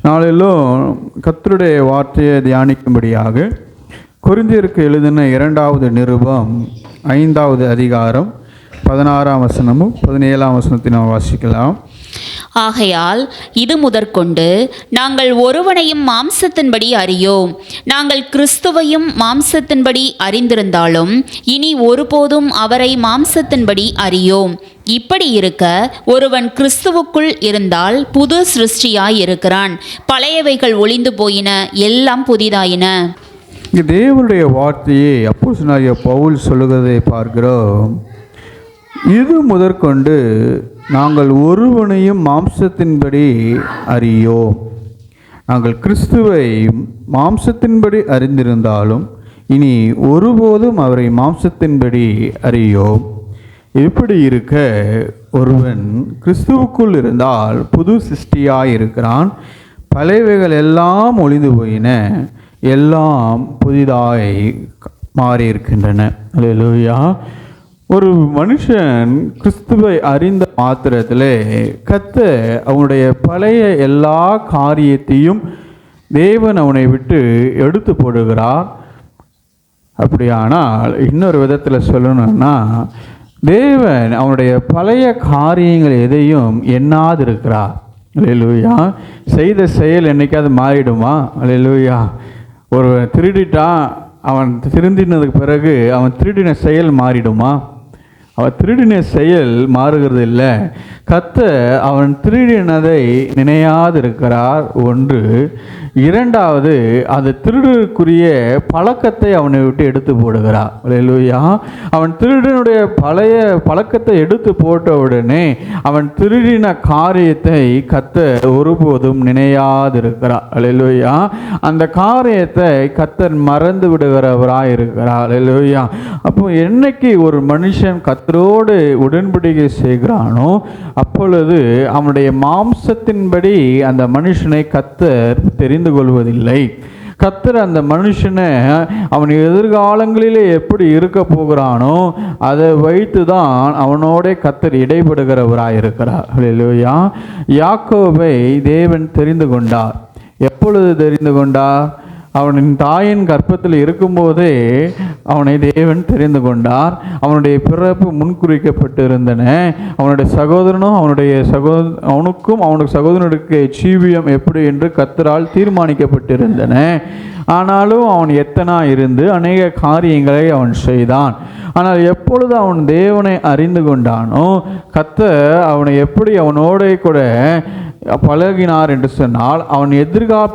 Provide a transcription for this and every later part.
நாளிலும் கர்த்தருடைய வார்த்தையை தியானிக்கும்படியாக கொரிந்தியருக்கு எழுதின 2வது நிருபம் 5வது அதிகாரம் 16ஆம் வசனமும் 17ஆம் வசனத்தை நாம் வாசிக்கலாம். ஆகையால் இது முதற்கொண்டு நாங்கள் ஒருவனையும் மாம்சத்தின்படி அறியோம். நாங்கள் கிறிஸ்துவையும் மாம்சத்தின்படி அறிந்திருந்தாலும் இனி ஒருபோதும் அவரை மாம்சத்தின்படி அறியோம். இப்படி இருக்க ஒருவன் கிறிஸ்துவுக்குள் இருந்தால் புது சிருஷ்டியாயிருக்கிறான். பழையவைகள் ஒளிந்து போயின, எல்லாம் புதிதாயின. தேவனுடைய வார்த்தையை அப்போஸ்தலனாகிய பவுல் சொல்லுகிறதை பார்க்கிறோம். இது முதற்கொண்டு நாங்கள் ஒருவனையும் மாம்சத்தின்படி அறியோம். நாங்கள் கிறிஸ்துவை மாம்சத்தின்படி அறிந்திருந்தாலும் இனி ஒருபோதும் அவரை மாம்சத்தின்படி அறியோம். இப்படி இருக்க ஒருவன் கிறிஸ்துவுக்குள் இருந்தால் புது சிருஷ்டியாயிருக்கிறான். பழையவைகள் எல்லாம் ஒளிந்து போயின, எல்லாம் புதிதாய் மாறியிருக்கின்றன. அல்லேலூயா. ஒரு மனுஷன் கிறிஸ்துவை அறிந்த மாத்திரத்திலே கர்த்தர் அவனுடைய பழைய எல்லா காரியத்தையும் தேவன் அவனை விட்டு எடுத்து போடுகிறார். அப்படியானால் இன்னொரு விதத்தில் சொல்லணும்னா, தேவன் அவனுடைய பழைய காரியங்கள் எதையும் எண்ணாதிருக்கிறார். அல்லேலூயா. செய்த செயல் என்னைக்காவது மாறிடுமா? அல்லேலூயா. ஒரு திருடிட்டான், அவன் திருந்தினதுக்கு பிறகு அவன் திருடின செயல் மாறிடுமா? அவன் திருடின செயல் மாறுகிறது இல்லை. கர்த்தர் அவன் திருடினதை நினையாதிருக்கிறார். ஒன்று. இரண்டாவது, அந்த திருடுக்குரிய பழக்கத்தை அவனை விட்டு எடுத்து போடுகிறார். அல்லேலூயா. அவன் திருடனுடைய பழைய பழக்கத்தை எடுத்து போட்ட உடனே அவன் திருடின காரியத்தை கர்த்தர் ஒருபோதும் நினையாதிருக்கிறார். அல்லேலூயா. அந்த காரியத்தை கர்த்தர் மறந்து விடுகிறவராய் இருக்கிறார். அல்லேலூயா. அப்போ என்னைக்கு ஒரு மனுஷன் கர்த்தரோடு உடன்படிக்கை செய்கிறானோ அப்பொழுது அவனுடைய மாம்சத்தின்படி அந்த மனுஷனை கர்த்தர் தெரிந்து கொள்வதில்லை. கர்த்தர் அந்த மனுஷனை அவன் எதிர்காலங்களிலே எப்படி இருக்க போகிறானோ அதை வைத்து தான் அவனோட கர்த்தர் இடைபடுகிறவராயிருக்கிறார். அல்லேலூயா. யாக்கோபை தேவன் தெரிந்து கொண்டார். எப்பொழுது தெரிந்து கொண்டார்? அவனின் தாயின் கர்ப்பத்தில் இருக்கும்போதே அவனை தேவன் தெரிந்து கொண்டார். அவனுடைய பிறப்பு முன்குறிக்கப்பட்டிருந்தன. அவனுடைய சகோதரனும் அவனுக்கும் அவனுடைய சகோதரனுக்கு ஜீவியம் எப்படி என்று கர்த்தரால் தீர்மானிக்கப்பட்டிருந்தன. ஆனாலும் அவன் எத்தனா இருந்து அநேக காரியங்களை அவன் செய்தான். ஆனால் எப்பொழுது அவன் தேவனை அறிந்து கொண்டானோ கர்த்தர் அவனை எப்படி அவனோட கூட பழகினார் என்று சொன்னால், அவன்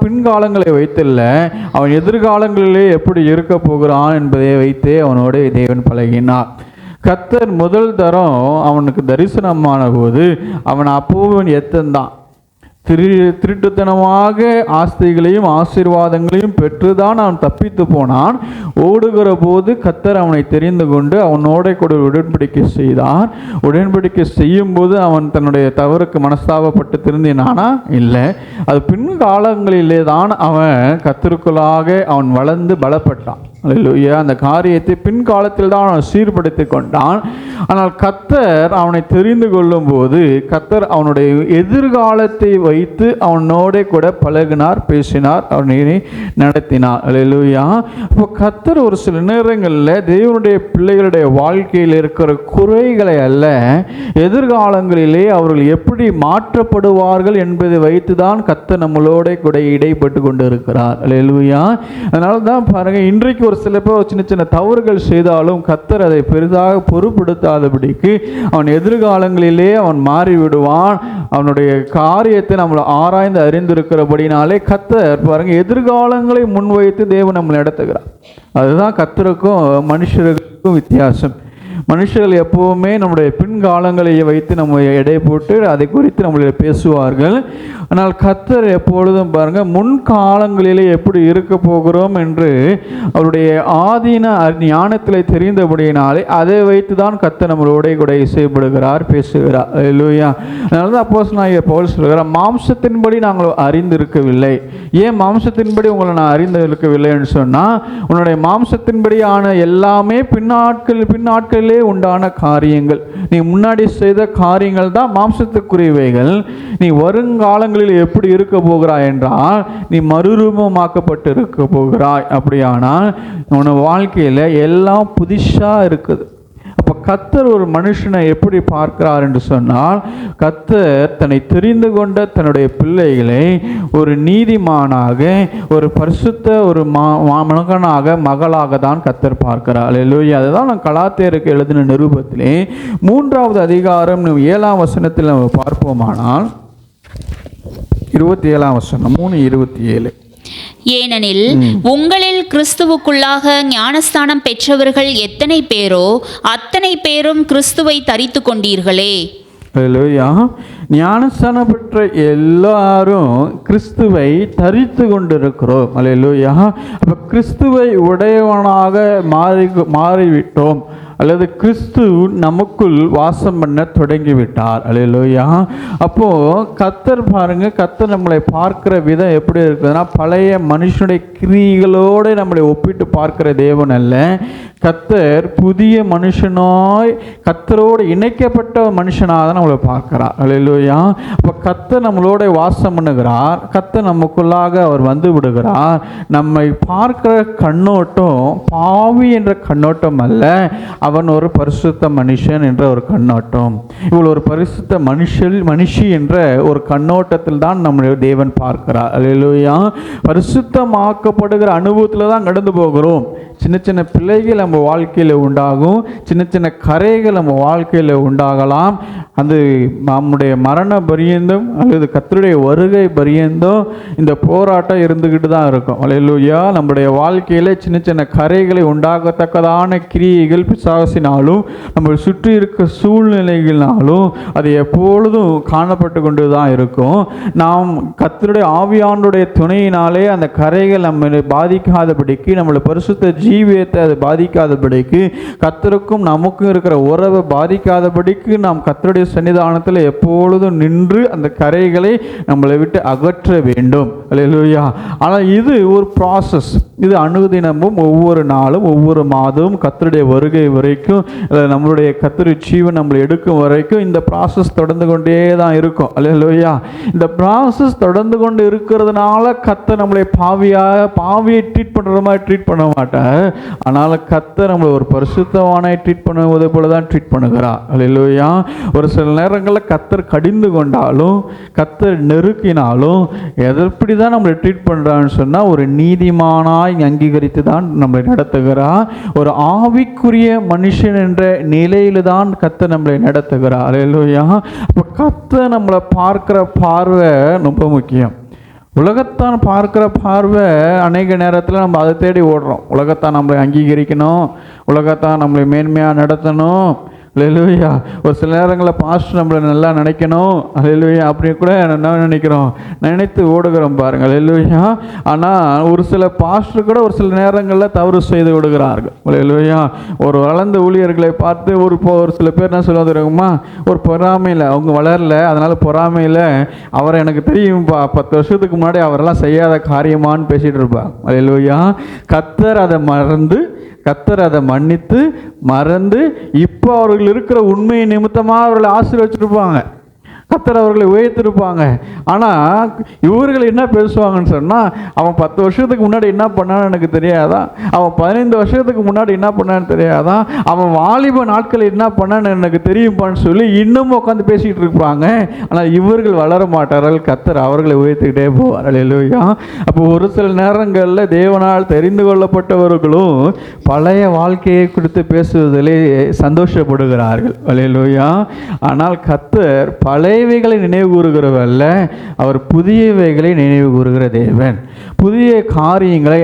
பின்காலங்களை வைத்தில்ல, அவன் எதிர்காலங்களிலே எப்படி இருக்க போகிறான் என்பதை வைத்தே அவனோட தேவன் பழகினார். கர்த்தர் முதல் தரம் அவனுக்கு தரிசனமான போது அவன் அப்போவன் எத்தந்தான் திருட்டுத்தனமாக ஆஸ்திகளையும் ஆசீர்வாதங்களையும் பெற்றுதான் அவன் தப்பித்து போனான். ஓடுகிற போது கர்த்தர் அவனை தெரிந்து கொண்டு அவனோட கூட உடன்படிக்கை செய்தார். உடன்படிக்கை செய்யும் போது அவன் தன்னுடைய தவறுக்கு மனஸ்தாபப்பட்டு திருந்தினானா? இல்லை. அது பின் காலங்களிலே தான் அவன் கர்த்தருக்குள்ளாக அவன் வளர்ந்து பலப்பட்டான். அல்லேலூயா. அந்த காரியத்தை பின்காலத்தில் தான் அவன் சீர்படுத்தி கொண்டான். ஆனால் கர்த்தர் அவனை தெரிந்து கொள்ளும் போது கர்த்தர் அவனுடைய எதிர்காலத்தை வைத்து அவனோட கூட பழகினார், பேசினார், அவனை நடத்தினார். அல்லேலூயா. இப்போ கர்த்தர் ஒரு சில நேரங்களில் தேவனுடைய பிள்ளைகளுடைய வாழ்க்கையில் இருக்கிற குறைகளை அல்ல, எதிர்காலங்களிலே அவர்கள் எப்படி மாற்றப்படுவார்கள் என்பதை வைத்து தான் கர்த்தர் நம்மளோட கூட இடைப்பட்டு கொண்டு இருக்கிறார். அல்லேலூயா. அதனால தான் பாருங்க, இன்றைக்கு ஒரு சில பேர் சின்ன சின்ன தவறுகள் செய்தாலும் கர்த்தர் அதை பெரிதாக பொறுப்படுத்தாதபடிக்கு அவன் எதிர்காலங்களிலே அவன் மாறிவிடுவான். அவனுடைய காரியத்தை நம்மளை ஆராய்ந்து அறிந்திருக்கிறபடினாலே கர்த்தர் பாருங்க எதிர்காலங்களை முன்வைத்து தேவன் நம்மளை நடத்துகிறார். அதுதான் கர்த்தருக்கும் மனுஷர்களுக்கும் வித்தியாசம். மனுஷர்கள் எப்போவுமே நம்முடைய பின்காலங்களை வைத்து நம்ம எடை போட்டு அதை குறித்து நம்மளை பேசுவார்கள். ஆனால் கர்த்தர் எப்பொழுதும் பாருங்க முன்காலங்களிலே எப்படி இருக்க போகிறோம் என்று அவருடைய ஆதீன ஞானத்தில் தெரிந்தபடியினாலே அதை வைத்து தான் கர்த்தர் நம்மளோட கூட இசைப்படுகிறார், பேசுகிறார். அல்லேலூயா. அதனால தான் அப்போஸ்தலனாகிய பவுல் சொல்கிறார், மாம்சத்தின்படி நாங்கள் அறிந்திருக்கவில்லை. ஏன் மாம்சத்தின்படி உங்களை நான் அறிந்திருக்கவில்லைன்னு சொன்னால், உன்னுடைய மாம்சத்தின்படியான எல்லாமே பின்னாட்களிலே உண்டான காரியங்கள், நீ முன்னாடி செய்த காரியங்கள் தான் மாம்சத்துக்குரியவைகள். நீ வருங்காலங்களில் நாட்களில் எப்படி இருக்க போகிறாய் என்றால், நீ மறுரூபமாக்கப்பட்டு இருக்க போகிறாய். அப்படியானால் உன் வாழ்க்கையில் எல்லாம் புதுசாக இருக்குது. அப்போ கர்த்தர் ஒரு மனுஷனை எப்படி பார்க்கிறார் என்று சொன்னால், கர்த்தர் தன்னை தெரிந்து கொண்ட தன்னுடைய பிள்ளைகளை ஒரு நீதிமானாக, ஒரு பரிசுத்த ஒரு மகனாக, மகளாக தான் கர்த்தர் பார்க்கிறார். அல்லேலூயா. அதுதான் நான் கலாத்தியருக்கு எழுதின நிருபத்திலே 3வது அதிகாரம் 7ஆம் வசனத்தில் நம்ம பார்ப்போமானால், 27ஆம் வசனம் 3:27. ஏனெனில் உங்களில் கிறிஸ்துவுக்குள்ளாக ஞானஸ்தானம் பெற்றவர்கள் எத்தனை பேரோ அத்தனை பேரும் கிறிஸ்துவை தரித்து கொண்டீர்களே. அல்லேலூயா. ஞானஸ்தானம் பெற்ற எல்லாரும் கிறிஸ்துவை தரித்து கொண்டிருக்கிறோம். அல்லேலூயா. அப்போ கிறிஸ்துவை உடையவனாக மாறிவிட்டோம், அல்லது கிறிஸ்து நமக்குள் வாசம் பண்ண தொடங்கிவிட்டார். அல்லேலூயா. அப்போது கர்த்தர் பாருங்க, கர்த்தர் நம்மளை பார்க்கிற விதம் எப்படி இருக்குதுன்னா, பழைய மனுஷனுடைய கிரியைகளோடு நம்மளை ஒப்பிட்டு பார்க்கிற தேவன் அல்ல. கர்த்தர் புதிய மனுஷனாய், கர்த்தரோடு இணைக்கப்பட்ட மனுஷனாக தான் நம்மளை பார்க்கிறார். அல்லேலூயா. அப்போ கர்த்தர் நம்மளோட வாசம் பண்ணுகிறார், கர்த்தர் நமக்குள்ளாக அவர் வந்து விடுகிறார். நம்மை பார்க்கிற கண்ணோட்டம் பாவி என்ற கண்ணோட்டம் அல்ல, அவன் ஒரு பரிசுத்த மனுஷன் என்ற ஒரு கண்ணோட்டம். இவள் ஒரு பரிசுத்த மனுஷி என்ற ஒரு கண்ணோட்டத்தில் தான் நம்முடைய தேவன் பார்க்கிறார். அல்லேலூயா. பரிசுத்தமாக்கப்படுகிற அனுபவத்தில் தான் கடந்து போகிறோம். சின்ன சின்ன பிள்ளைகள் நம்ம வாழ்க்கையில் உண்டாகும், சின்ன சின்ன கரைகள் நம்ம வாழ்க்கையில் உண்டாகலாம். அது நம்முடைய மரண பரியந்தம் அல்லது கர்த்தருடைய வருகை பரியந்தம் இந்த போராட்டம் இருந்துக்கிட்டு தான் இருக்கும். அல்லேலூயா. நம்முடைய வாழ்க்கையில் சின்ன சின்ன கரைகளை உண்டாகத்தக்கதான கிரியைகள் பிசாசினாலும் நம்ம சுற்றி இருக்க சூழ்நிலைகளாலும் அது எப்பொழுதும் காணப்பட்டு கொண்டு தான் இருக்கும். நாம் கர்த்தருடைய ஆவியானுடைய துணையினாலே அந்த கரைகள் நம்ம பாதிக்காதபடிக்கு, நம்மளை பரிசுத்த ஜீவியத்தை அது பாதிக்காதபடிக்கு, கர்த்தருக்கும் நமக்கும் இருக்கிற உறவை பாதிக்காதபடிக்கு நாம் கர்த்தருடைய சன்னிதானத்தில் எப்பொழுதும் நின்று அந்த கரைகளை நம்மளை விட்டு அகற்ற வேண்டும். அல்லேலூயா. ஆனால் இது ஒரு ப்ராசஸ். இது அனுதினமும் ஒவ்வொரு நாளும் ஒவ்வொரு மாதமும் கர்த்தருடைய வருகை வரைக்கும், நம்மளுடைய கர்த்தருடைய ஜீவன் நம்மளை எடுக்கும் வரைக்கும் இந்த ப்ராசஸ் தொடர்ந்து கொண்டே தான் இருக்கும். அல்லேலூயா. இந்த ப்ராசஸ் தொடர்ந்து கொண்டு இருக்கிறதுனால கர்த்தர் நம்மளை பாவியை ட்ரீட் பண்ணுற மாதிரி ட்ரீட் பண்ண மாட்டார். ஆனால் கர்த்தர் நம்மளை ஒரு பரிசுத்தவானை ட்ரீட் பண்ணுவதை போல தான் ட்ரீட் பண்ணுகிறார். அல்லேலூயா. ஒரு சில நேரங்களில் கர்த்தர் கடிந்து கொண்டாலும், கர்த்தர் நெருக்கினாலும், எப்படி தான் நம்மளை ட்ரீட் பண்ணுறான்னு சொன்னால், ஒரு நீதிமானாய் அங்கீகரித்து தான் நம்மளை நடத்துகிறார். ஒரு ஆவிக்குரிய மனுஷன் என்ற நிலையில் தான் கர்த்தர் நம்மளை நடத்துகிறார். அல்லேலூயா. அப்போ கர்த்தர் நம்மளை பார்க்கிற பார்வை ரொம்ப முக்கியம். உலகத்தான் பார்க்குற பார்வை அநேக நேரத்தில் நம்ம அதை தேடி ஓடுறோம். உலகத்தான் நம்மளை அங்கீகரிக்கணும், உலகத்தான் நம்மளை மேன்மையாக நடத்தணும். அல்லேலூயா. ஒரு சில நேரங்களில் பாஸ்டர் நம்மளை நல்லா நினைக்கணும். அல்லேலூயா. அப்படி கூட என்ன நினைக்கிறோம், நினைத்து ஓடுகிறோம் பாருங்கள். அல்லேலூயா. ஆனால் ஒரு சில பாஸ்டர் கூட ஒரு சில நேரங்களில் தவறு செய்து விடுகிறார்கள். அல்லேலூயா. ஒரு வளர்ந்த ஊழியர்களை பார்த்து ஒரு சில பேர் என்ன சொல்லுவது தெரியுமா, ஒரு பொறாமையில் அவங்க வளரல, அதனால் பொறாமையில் அவரை எனக்கு தெரியும்ப்பா, 10 வருஷத்துக்கு முன்னாடி அவரெல்லாம் செய்யாத காரியமானு பேசிகிட்டு இருப்பாங்க. அல்லேலூயா. கர்த்தர் அதை மன்னித்து மறந்து இப்போ அவர்கள் இருக்கிற உண்மை நிமித்தமாக அவர்களை ஆசீர்வச்சிருப்பாங்க, கர்த்தர் அவர்களை உயர்த்திருப்பாங்க. ஆனால் இவர்கள் என்ன பேசுவாங்கன்னு சொன்னால், அவன் 10 வருஷத்துக்கு முன்னாடி என்ன பண்ணான்னு எனக்கு தெரியாதா, அவன் 15 வருஷத்துக்கு முன்னாடி என்ன பண்ணான்னு தெரியாதா, அவன் வாலிப நாட்கள் என்ன பண்ணான்னு எனக்கு தெரியும்பான்னு சொல்லி இன்னமும் உட்காந்து பேசிகிட்டு இருப்பாங்க. ஆனால் இவர்கள் வளர மாட்டார்கள், கர்த்தர் அவர்களை உயர்த்திக்கிட்டே போவார். அல்லேலூயா. அப்போ ஒரு சில நேரங்களில் தேவனால் தெரிந்து கொள்ளப்பட்டவர்களும் பழைய வாழ்க்கையை குறித்து பேசுவதிலே சந்தோஷப்படுகிறார்கள். அல்லேலூயா. ஆனால் கர்த்தர் பழையவைகளை நினைவு கூறுகிறவல்ல, அவர் புதியவைகளை நினைவு கூறுகிற தேவன். புதிய காரியங்களை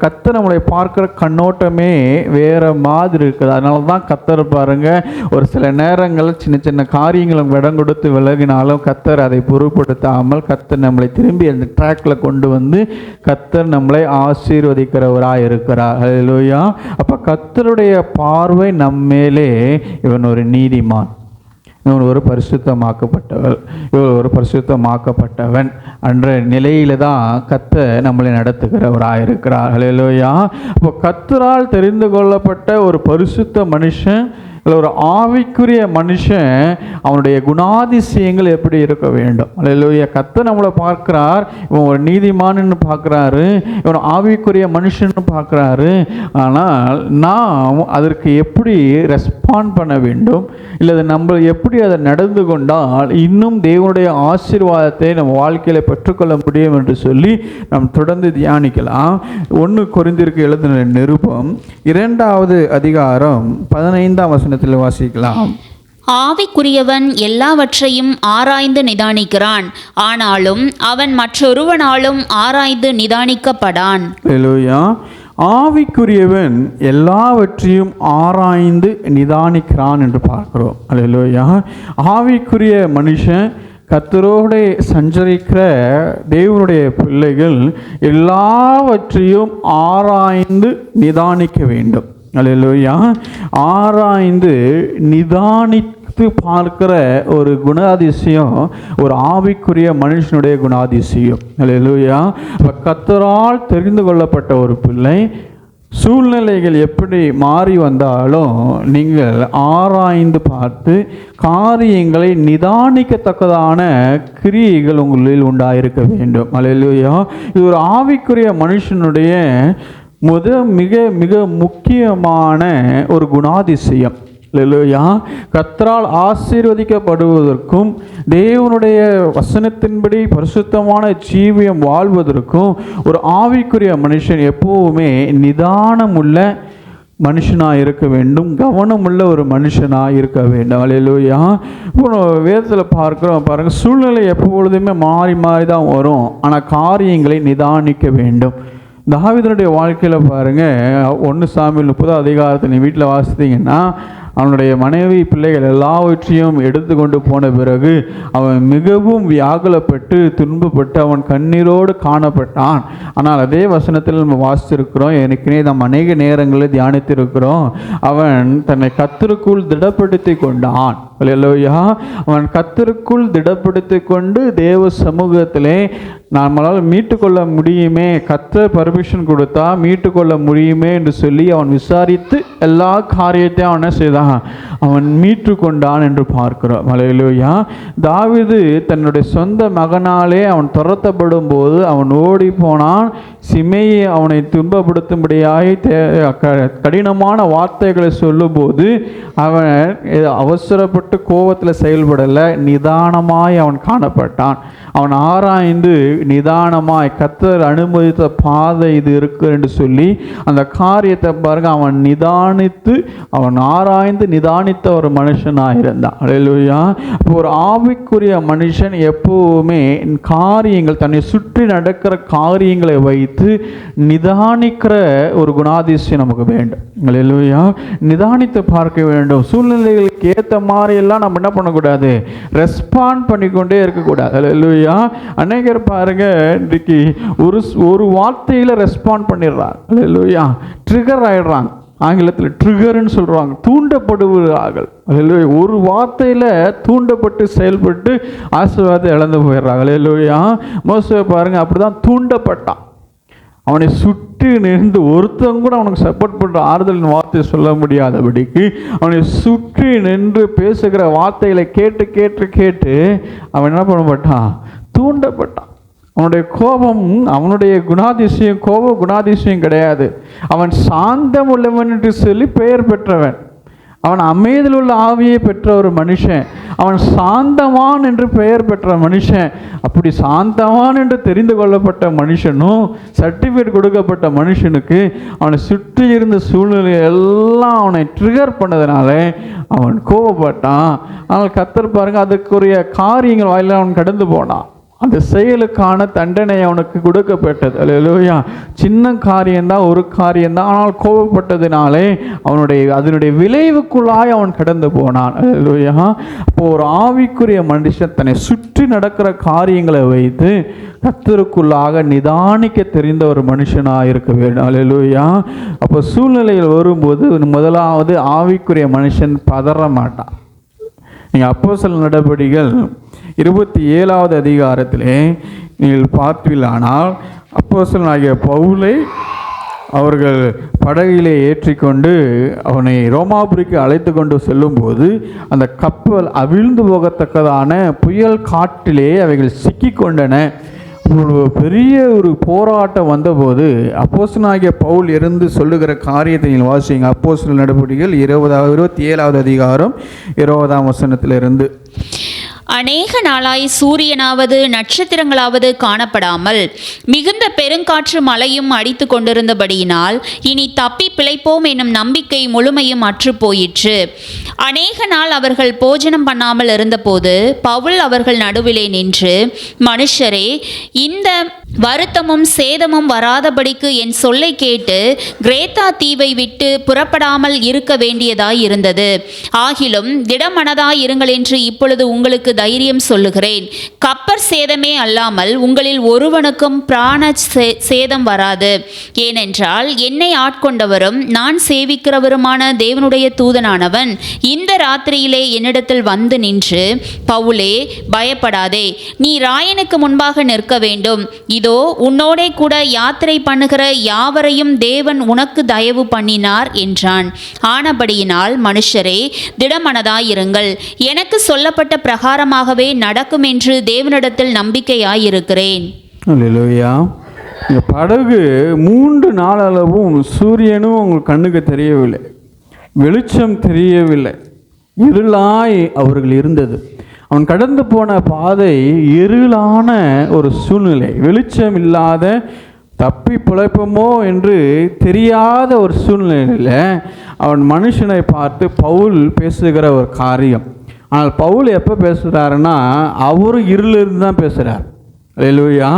கர்த்தர் நம்மளை பார்க்கிற கண்ணோட்டமே வேற மாதிரி இருக்குது. அதனால தான் கர்த்தர் பாருங்க, ஒரு சில நேரங்களில் சின்ன சின்ன காரியங்களும் இடம் கொடுத்து விலகினாலும் கர்த்தர் அதை பொருட்படுத்தாமல் கர்த்தர் நம்மளை திரும்பி அந்த ட்ராக்ல கொண்டு வந்து கர்த்தர் நம்மளை ஆசீர்வதிக்கிறவராக இருக்கிறார். அல்லேலூயா. அப்போ கர்த்தருடைய பார்வை நம்மேலே, இவன் ஒரு நீதிமான், இவன் ஒரு பரிசுத்தமாக்கப்பட்டவன் என்ற நிலையில தான் கர்த்தர் நம்மளை நடத்துகிறவராக இருக்கிறார். அல்லேலூயா. அப்போ கர்த்தரால் தெரிந்து கொள்ளப்பட்ட ஒரு பரிசுத்த மனுஷன், இல்லை ஒரு ஆவிக்குரிய மனுஷன் அவனுடைய குணாதிசயங்கள் எப்படி இருக்க வேண்டும். அல்லேலூயா. கர்த்தர் நம்மளை பார்க்கிறார், இவன் ஒரு நீதிமான்னு பார்க்குறாரு, இவன் ஆவிக்குரிய மனுஷன்னு பார்க்குறாரு. ஆனால் நாம் அதற்கு எப்படி ரெஸ்பாண்ட் பண்ண வேண்டும், இல்லை நம்ம எப்படி அதை நடந்து கொண்டால் இன்னும் தேவனுடைய ஆசீர்வாதத்தை நம்ம வாழ்க்கையில் பெற்றுக்கொள்ள முடியும் என்று சொல்லி நாம் தொடர்ந்து தியானிக்கலாம். 1 கொரிந்தியருக்கு எழுதின நிருபம் 2வது அதிகாரம் 15ஆம் வசனத்தில் வாசிக்கலாம். ஆவிக்குரியவன் எல்லாவற்றையும் ஆராய்ந்து நிதானிக்கிறான், ஆனாலும் அவன் மற்றொருவனாலும் ஆராய்ந்து நிதானிக்கப்படான். அல்லேலூயா. ஆவிக்குரியவன் எல்லாவற்றையும் ஆராய்ந்து நிதானிக்கிறான் என்று பார்க்கிறோம். அல்லேலூயா. ஆவிக்குரிய மனுஷன், கர்த்தரோடு சஞ்சரிக்கிற தேவனுடைய பிள்ளைகள் எல்லாவற்றையும் ஆராய்ந்து நிதானிக்க வேண்டும். அல்லேலூயா. ஆராய்ந்து நிதானித்து பார்க்கிற ஒரு குணாதிசயம் ஒரு ஆவிக்குரிய மனுஷனுடைய குணாதிசயம். அல்லேலூயா. கர்த்தரால் தெரிந்து கொள்ளப்பட்ட ஒரு பிள்ளை சூழ்நிலைகள் எப்படி மாறி வந்தாலும் நீங்கள் ஆராய்ந்து பார்த்து காரியங்களை நிதானிக்கத்தக்கதான கிரியைகள் உங்களில் உண்டாயிருக்க வேண்டும். அல்லேலூயா. இது ஒரு ஆவிக்குரிய மனுஷனுடைய மிக மிக முக்கியமான ஒரு குணாதிசயம். அல்லேலூயா. கர்த்தரால் ஆசீர்வதிக்கப்படுவதற்கும் தேவனுடைய வசனத்தின்படி பரிசுத்தமான ஜீவியம் வாழ்வதற்கும் ஒரு ஆவிக்குரிய மனுஷன் எப்பவுமே நிதானமுள்ள மனுஷனாக இருக்க வேண்டும், கவனமுள்ள ஒரு மனுஷனாக இருக்க வேண்டும். அல்லேலூயா. இப்போ வேதத்தில் பார்க்குறோம் பாருங்கள், சூழ்நிலை எப்பொழுதுமே மாறி மாறி தான் வரும், ஆனால் காரியங்களை நிதானிக்க வேண்டும். தாவீதுடைய வாழ்க்கையில் பாருங்கள், 1 சாமுவேல் 30ஆம் அதிகாரத்தை நீ வீட்டில் வாசித்தீங்கன்னா, அவனுடைய மனைவி பிள்ளைகள் எல்லாவற்றையும் எடுத்து கொண்டு போன பிறகு அவன் மிகவும் வியாகுலப்பட்டு துன்பப்பட்டு அவன் கண்ணீரோடு காணப்பட்டான். ஆனால் அதே வசனத்தில் நம்ம வாசித்திருக்கிறோம், எனக்குனே நாம் அநேக நேரங்களில் தியானித்திருக்கிறோம், அவன் தன்னை கர்த்தருக்குள் திடப்படுத்தி கொண்டான். அல்லேலூயா. அவன் கர்த்தருக்குள் திடப்படுத்தி கொண்டு தேவ சமூகத்திலே நம்மளால் மீட்டுக்கொள்ள முடியுமே, கர்த்தர் பர்மிஷன் கொடுத்தா மீட்டுக்கொள்ள முடியுமே என்று சொல்லி அவன் விசாரித்து எல்லா காரியத்தையும் அவன் செய்தான், அவன் மீட்டு கொண்டான் என்று பார்க்கிறோம். அல்லேலூயா. தாவீது தன்னுடைய சொந்த மகனாலே அவன் துரத்தப்படும் போது அவன் ஓடி போனான். சிமேயி அவனை துன்பப்படுத்தும்படியாய் கடினமான வார்த்தைகளை சொல்லும்போது அவன் அவசரப்பட்டு கோபத்தில் செயல்படலை, நிதானமாய் அவன் காணப்பட்டான். அவன் ஆராய்ந்து நிதானமாய் கர்த்தர் அனுமதித்த பாதை இது இருக்கு என்று சொல்லி அந்த காரியத்தை பாருங்க, அவன் நிதானித்து அவன் ஆராய்ந்து நிதானித்த ஒரு மனுஷனாக இருந்தான். அல்லேலூயா. இப்போ ஒரு ஆவிக்குரிய மனுஷன் எப்பவுமே காரியங்கள், தன்னை சுற்றி நடக்கிற காரியங்களை வைத்து நிதானிக்கிற ஒரு குணாதிசயம் நமக்கு வேண்டும். அல்லேலூயா. நிதானித்து பார்க்க வேண்டும். சூழ்நிலைகளுக்கு ஏற்ற மாதிரி எல்லாம் நம்ம என்ன பண்ணக்கூடாது, ரெஸ்பாண்ட் பண்ணிக்கொண்டே இருக்கக்கூடாது. அல்லேலூயா. அநேகர் பாருங்க, இன்றைக்கு ஒரு வார்த்தையில ரெஸ்பாண்ட் பண்ணிடுறாங்க. அல்லேலூயா. ட்ரிகர் ஆயிடுறாங்க. ஆங்கிலத்தில் ட்ரிகர்ன்னு சொல்றாங்க, தூண்டப்படுவார்கள். அல்லேலூயா. ஒரு வார்த்தையில தூண்டப்பட்டு செயல்பட்டு ஆசீர்வாதத்தை இழந்து போயிடுறாங்க. அல்லேலூயா. மோசே பாருங்க, அப்படிதான் தூண்டப்பட்டான். அவனை சுற்றி நின்று ஒருத்தங்க கூட அவனுக்கு சப்போர்ட் பண்ணுற ஆறுதலின் வார்த்தை சொல்ல முடியாதபடிக்கு அவனை சுற்றி நின்று பேசுகிற வார்த்தைகளை கேட்டு கேட்டு கேட்டு அவன் என்ன பண்ணப்பட்டான், தூண்டப்பட்டான். அவனுடைய கோபம், அவனுடைய குணாதிசயம் கோப குணாதிசயம் கிடையாது. அவன் சாந்தம் உள்ளவன் என்று சொல்லி பெயர் பெற்றவன். அவன் அமைதியில் உள்ள ஆவியை பெற்ற ஒரு மனுஷன். அவன் சாந்தவான் என்று பெயர் பெற்ற மனுஷன். அப்படி சாந்தவான் என்று தெரிந்து கொள்ளப்பட்ட மனுஷனும் சர்டிஃபிகேட் கொடுக்கப்பட்ட மனுஷனுக்கு அவனை சுற்றி இருந்த சூழ்நிலை எல்லாம் அவனை ட்ரிகர் பண்ணதுனால அவன் கோபப்பட்டான். ஆனால் கர்த்தர் பாருங்க, அதுக்குரிய காரியங்கள் வாயில அவன் கடந்து போனான். அந்த செயலுக்கான தண்டனை அவனுக்கு கொடுக்கப்பட்டது. அல்லேலூயா. சின்ன காரியம்தான், ஒரு காரியம்தான், ஆனால் கோபப்பட்டதினாலே அதனுடைய விளைவுக்குள்ளாய் அவன் கடந்து போனான். அல்லேலூயா. அப்போ ஒரு ஆவிக்குரிய மனுஷன் தன்னை சுற்றி நடக்கிற காரியங்களை வைத்து கர்த்தருக்குள்ளாக நிதானிக்க தெரிந்த ஒரு மனுஷனாக இருக்க வேண்டும். அல்லேலூயா. அப்போ சூழ்நிலைகள் வரும்போது முதலாவது ஆவிக்குரிய மனுஷன் பதற மாட்டான். நீங்கள் அப்போஸ்தலர் நடபடிகள் 27வது அதிகாரத்திலே நீங்கள் பார்த்தீர்களானால் அப்போஸ்தலனாகிய பவுலை அவர்கள் படகிலே ஏற்றிக்கொண்டு அவனை ரோமாபுரிக்கு அழைத்து கொண்டு செல்லும்போது அந்த கப்பல் அவிழ்ந்து போகத்தக்கதான புயல் காற்றிலே அவைகள் சிக்கி கொண்டன. ஒரு பெரிய ஒரு போராட்டம் வந்தபோது அப்போஸ்தலனாகிய பவுல் இருந்து சொல்லுகிற காரியத்தை நீங்கள் வாசிங்க. அப்போஸ்தலர் நடவடிக்கைகள் 27வது அதிகாரம் 20ஆம் வசனத்திலிருந்து. அநேக நாளாய் சூரியனாவது நட்சத்திரங்களாவது காணப்படாமல் மிகுந்த பெருங்காற்று மழையும் அடித்து கொண்டிருந்தபடியினால் இனி தப்பி பிழைப்போம் என்னும் நம்பிக்கை முழுமையும் அற்று போயிற்று. அநேக நாள் அவர்கள் போஜனம் பண்ணாமல் இருந்தபோது பவுல் அவர்கள் நடுவிலே நின்று, மனுஷரே, இந்த வருத்தமும் சேதமும் வராதபடிக்கு என் சொல்லை கேட்டு கிரேத்தா தீவை விட்டு புறப்படாமல் இருக்க வேண்டியதாய் இருந்தது. ஆகிலும் திடமனதாய் இருங்கள் என்று இப்பொழுது உங்களுக்கு தைரியம் சொல்லுகிறேன். கப்பற் சேதமே அல்லாமல் உங்களில் ஒருவனுக்கும் பிராண சேதம் வராது. ஏனென்றால் என்னை ஆட்கொண்டவரும் நான் சேவிக்கிறவருமான தேவனுடைய தூதனானவன் இந்த ராத்திரியிலே என்னிடத்தில் வந்து நின்று, பவுலே, பயப்படாதே, நீ ராயனுக்கு முன்பாக நிற்க வேண்டும். இதோ உன்னோடே கூட யாத்திரை பண்ணுகிற யாவரையும் தேவன் உனக்கு தயவு பண்ணினார் என்றான். ஆனபடியினால் மனுஷரே, திடமனதாயிருங்கள், எனக்கு சொல்லப்பட்ட பிரகாரமாகவே நடக்கும் என்று தேவனிடத்தில் நம்பிக்கையாயிருக்கிறேன். அல்லேலூயா. இந்த படகு 3 நாள் அளவும் சூரியனும் உங்கள் கண்ணுக்கு தெரியவில்லை, வெளிச்சம் தெரியவில்லை, இருளாய் அவர்கள் இருந்தது. அவன் கடந்து போன பாதை இருளான ஒரு சூழ்நிலை, வெளிச்சம் இல்லாத, தப்பி பிழைப்போமோ என்று தெரியாத ஒரு சூழ்நிலையில் அவன் மனுஷனை பார்த்து பவுல் பேசுகிற ஒரு காரியம். ஆனால் பவுல் எப்போ பேசுகிறாருன்னா அவரும் இருளிலிருந்து தான் பேசுகிறார். அல்லேலூயா.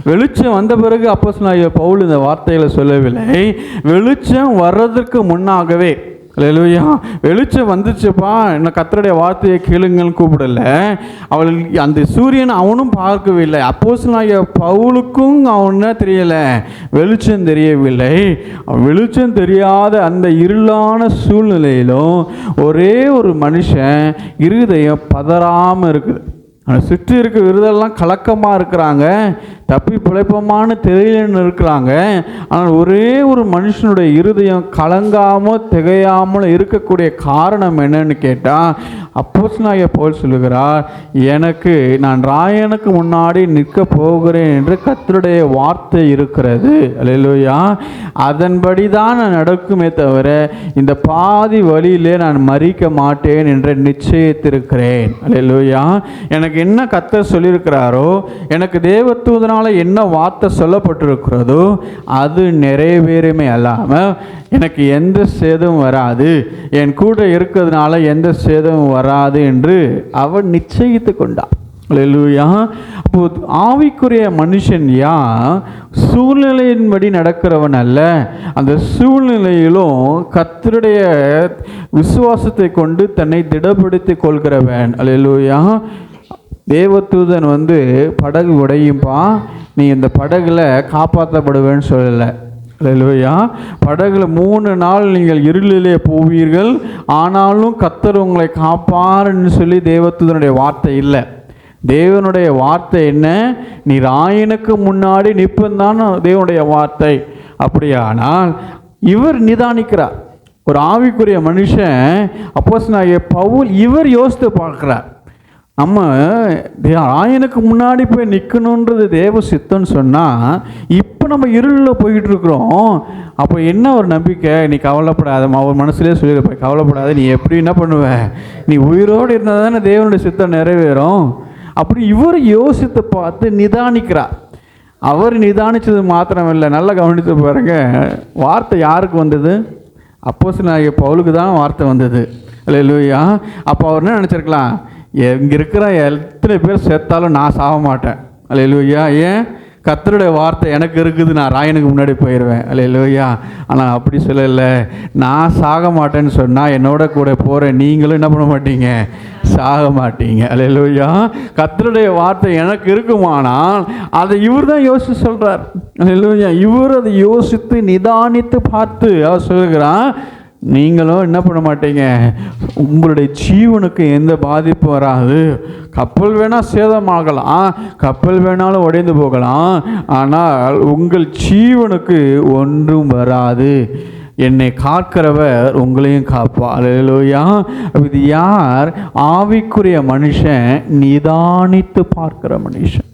வெளிச்சம் வந்த பிறகு அப்போஸ்தலனாகிய பவுல் இந்த வார்த்தைகளை சொல்லவில்லை. வெளிச்சம் வர்றதற்கு முன்னாகவே, அல்லேலூயா, வெளிச்சம் வந்துச்சுப்பா, இன்னும் கர்த்தருடைய வார்த்தையை கேளுங்கன்னு கூப்பிடல. அவள் அந்த சூரியன் அவனும் பார்க்கவில்லை. அப்போஸ்தலனாகிய பவுலுக்கும் அவன தெரியல, வெளிச்சம் தெரியவில்லை. வெளிச்சம் தெரியாத அந்த இருளான சூழ்நிலையிலும் ஒரே ஒரு மனுஷன் இருதயம் பதறாமல் இருக்குது. சுற்றி இருக்க விருதெல்லாம் கலக்கமாக இருக்கிறாங்க, தப்பி பிழைப்போமான்னு தெரியலன்னு இருக்கிறாங்க. ஆனால் ஒரே ஒரு மனுஷனுடைய இருதயம் கலங்காமல் திகையாமல் இருக்கக்கூடிய காரணம் என்னன்னு கேட்டால், அப்போஸ்தலனாகிய பவுல் சொல்லுகிறார், எனக்கு நான் ராயனுக்கு முன்னாடி நிற்க போகிறேன் என்று கர்த்தருடைய வார்த்தை இருக்கிறது. அல்லேலூயா. அதன்படி தான் நான் நடக்குமே தவிர இந்த பாதி வழியிலே நான் மறிக்க மாட்டேன் என்று நிச்சயித்திருக்கிறேன். அல்லேலூயா. எனக்கு என்ன கர்த்தர் சொல்லியிருக்கிறாரோ, எனக்கு தேவதூதனால் என்ன வார்த்தை சொல்லப்பட்டிருக்கிறதோ அது நிறைவேறுமே அல்லாமல் எனக்கு எந்த சேதமும் வராது, என் கூட இருக்கிறதுனால எந்த சேதமும் வராது என்று அவன் நிச்சயித்து கொண்டான். அல்லேலூயா. அப்போ ஆவிக்குரிய மனுஷன் சூழ்நிலையின்படி நடக்கிறவன் அல்ல, அந்த சூழ்நிலையிலும் கர்த்தருடைய விசுவாசத்தை கொண்டு தன்னை திடப்படுத்தி கொள்கிறவன். அல்லேலூயா. தேவதூதன் படகு உடையும்பா, நீ இந்த படகுல காப்பாற்றப்படுவேன்னு சொல்லலை. அல்லேலூயா. படகுல 3 நாள் நீங்கள் இருளிலே போவீர்கள், ஆனாலும் கர்த்தர் உங்களை காப்பாருன்னு சொல்லி தேவதூதனுடைய வார்த்தை இல்லை. தேவனுடைய வார்த்தை என்ன? நீ ராயனுக்கு முன்னாடி நிற்பந்தான் தேவனுடைய வார்த்தை. அப்படியானால் இவர் நிதானிக்கிறார். ஒரு ஆவிக்குரிய மனுஷன் அப்போஸ்தலனாகிய பவுல் இவர் யோசித்து பார்க்கிறார். நம்ம ராயனுக்கு முன்னாடி போய் நிற்கணுன்றது தேவ சித்தம்னு சொன்னால், இப்போ நம்ம இருளில் போய்கிட்டு இருக்கிறோம். அப்போ என்ன ஒரு நம்பிக்கை? நீ கவலைப்படாத, அவர் மனசுலேயே சொல்லியிருப்ப, கவலைப்படாத, நீ எப்படி என்ன பண்ணுவ, நீ உயிரோடு இருந்தால் தானே தேவனுடைய சித்தம் நிறைவேறும். அப்படி இவர் யோசித்து பார்த்து நிதானிக்கிறார். அவர் நிதானித்தது மாத்திரமில்லை, நல்லா கவனித்து பாருங்க, வார்த்தை யாருக்கு வந்தது? அப்போஸ்தலனாகிய பவுலுக்கு தான் வார்த்தை வந்தது. அல்லேலூயா. அப்போ அவர் என்ன நினச்சிருக்கலாம்? இங்கே இருக்கிற எத்தனை பேர் சேர்த்தாலும் நான் சாக மாட்டேன். அல்லேலூயா. ஏன்? கர்த்தருடைய வார்த்தை எனக்கு இருக்குது, நான் ராயனுக்கு முன்னாடி போயிடுவேன். அல்லேலூயா. ஆனால் அப்படி சொல்லலை. நான் சாக மாட்டேன்னு சொன்னால் என்னோட கூட போகிற நீங்களும் என்ன பண்ண மாட்டீங்க? சாக மாட்டீங்க. அல்லேலூயா. கர்த்தருடைய வார்த்தை எனக்கு இருக்குமானால் அதை இவர் தான் யோசித்து சொல்கிறார். அல்லேலூயா. இவர் அதை யோசித்து நிதானித்து பார்த்து அவர் சொல்கிறார், நீங்களும் என்ன பண்ண மாட்டீங்க, உங்களுடைய ஜீவனுக்கு எந்த பாதிப்பும் வராது. கப்பல் வேணால் சேதமாகலாம், கப்பல் வேணாலும் உடைந்து போகலாம், ஆனால் உங்கள் ஜீவனுக்கு ஒன்றும் வராது. என்னை காக்கிறவர் உங்களையும் காப்பார். அல்லேலூயா. இது யார்? ஆவிக்குரிய மனுஷன், நிதானித்து பார்க்கிற மனுஷன்.